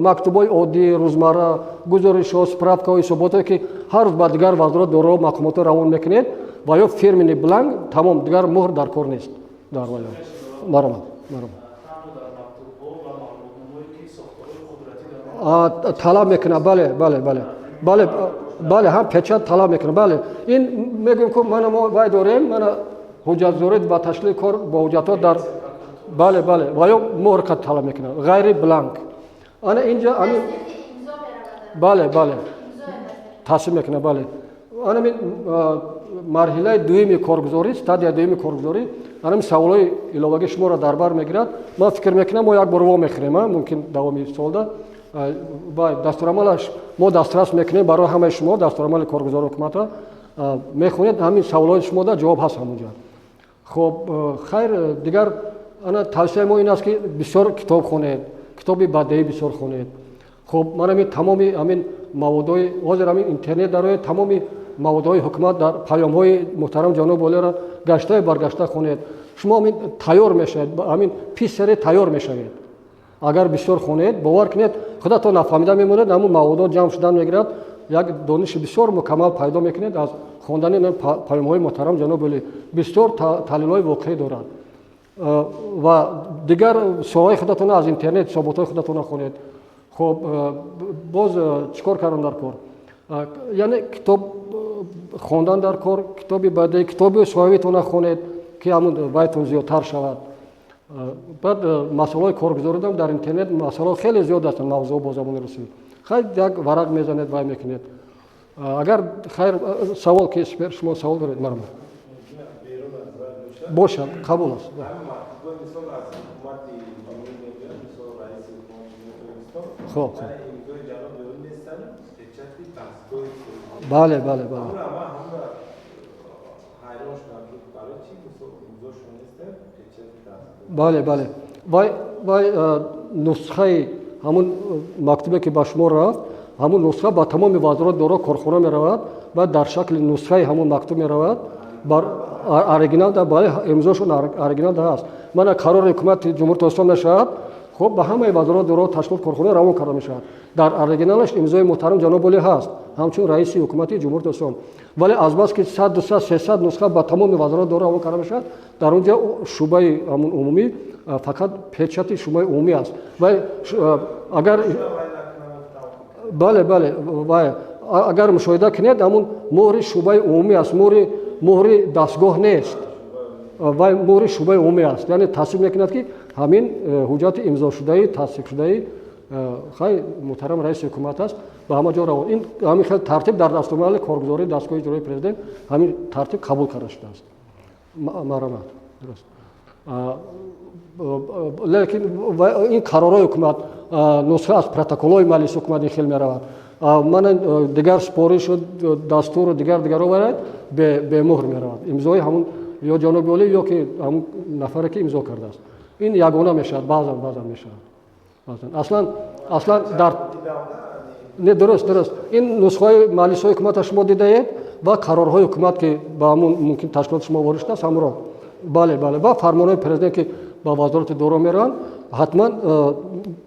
мактубҳои оддӣ рӯзмарра, гузоришҳо, справкаҳо, ҳисоботҳое ки ҳар рӯз ба дигар вазорат дороҳо мақомото равон мекунед ва ё фирмини бланк тамом дигар муҳр дар кор нест. дар марҳамат. талаб мекунад. бале ҳам печат талаб мекунад. бале ин мегӯем ки мана мо вай дорем, мана ҳуҷҷатгузорӣ ба ташкили кор бо ҳуҷҷатҳо дар бале ва ё муҳр талаб мекунад, ғайри бланк. ана инҷа ҳамин бале тасдиқ мекунад. бале ҳамин марҳилаи дуюми коргузорӣ, стадияи дуюми коргузорӣ ҳамин саволҳои иловагии шуморо дар бар мегирад. ман фикр мекунам мо як бор во мехӯрем, мумкин давоми солда дастурамалаш мо дастрас мекунем барои ҳамаи шумо. дастурамали коргузори ҳукумата мехонед, ҳамин саволҳои шумо да ҷавоб ҳаст ҳамонҷа. хоб хайр дигар ана тавсияи мо ин аст ки бисёр китоб хонед, китоби бадеӣ бисёр хонед. хоб ман ҳамин тамоми ҳамин маводҳои ҳозир ҳамин интернет дарояд тамоми маводҳои ҳукумат дар паёмҳои муҳтарам ҷаноб олиро гаштаю баргашта хонед. шумо ҳамин тайёр мешавед, ҳамин писаре тайёр мешавед. агар бисёр хонед бовар кунед худатон нафаҳмида мемонед, ҳамун маводҳо ҷамъ шудан мегирад, як дониши бисёр мукаммал пайдо мекунед аз хондани паёмҳои муҳтарам ҷаноб оли. бисёр таҳлилҳои воқеӣ дорад ва дигар соҳаи худатона аз интернет ҳисоботҳои худатона хонед. хоб боз чӣ кор кардам дар кор? یعنی کتاب خواندن در کار، کتابی بعدی کتابی صاحبتون خونید که همون وایتون زیادتر شود. بعد مسائل کارگزاری دارم در اینترنت، مسائل خیلی زیاد هستند، موضوع با زبان روسی. خیلی یک ورق میزنید و میکنید. اگر خیر سوال که شما سوال دارید مرمر باشه قبول است. خب بله بله بله بله بله وای نسخه همون مکتوبی که به شما رفت همون نسخه با تمام وزارت داره کارخانه می رود و در شکل نسخه همون مکتوب می رود بر اورجینال دا بله امضاشون اورجینال دا هست. من قرار حکومت جمهوری اسلامی نشد خب به همه وزارت داره تشکیل کارخانه روان کرده میشد. در اورجینالش امضای محترم جناب ولی هست همچون رئیس حکومت جمهوری اسلامی. ولی از بس که 100 200 300 نسخه با تمام وزارت داره روان کرده میشد در اونجا شعبه همون عمومی فقط پچاتی شعبه عمومی است و اگر بله بله اگر مشاهده کنید همون مهر شعبه عمومی است، مهر دستگاه نیست و مهر شعبه عمومی است. یعنی تصدیق میکند که همین حجت امضا شده تصدیق شده خیلی محترم رئیس حکومت است و همه جا روان. این همین خیلی ترتیب در دستورالعمل کارگزاری دستگاه اجرایی پرزیدنت همین ترتیب قبول کرده شده است. مرحمت درست. لیکن این قرارهای حکومت نسخه از پروتکل‌های مجلس حکومت خیلی می‌رود. من دیگر سپارش و دستور و دیگر آورد به مهر می‌رود. امضای همون یا جناب ولی یا که همون نفری که امضا کرده است. این یگانه میشود بعضا میشود. اصلا در نه درست این نسخه مجلس حکومت شما دیدید و قرارهای حکومت که با همون ممکن تشکیلات شما وارد است همراه بله با فرمانهای پرزیدنت که با وزارت دورا میرن حتما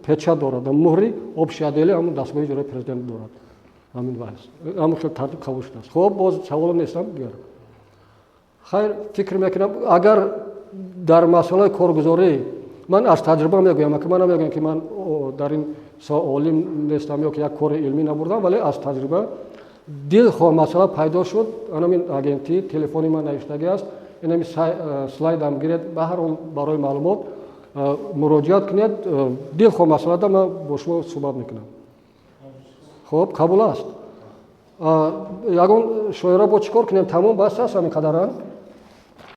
پچات دارد مهری ابشادلی همون دستگاه اجرایی پرزیدنت دارد همین بحث همون خیلی ترتیب قبول شده است. خب باز سوال نیستم دیگر خیر فکر میکنم اگر در مسئله کارگزاری من از تجربه میگویم که من نمیگم که من در این عالم نیستم یا که یک کار علمی نبردم ولی از تجربه دلخواه مسئله پیدا شد همین اگنتی تلفنی من نوشتگی است این سلاید هم گیرید به هر حال برای معلومات مراجعت کنید دلخواه مسئله دا من با شما صحبت میکنم. خب قبول است. یگان شایره با چیکار کنیم تمام بس است همین قدران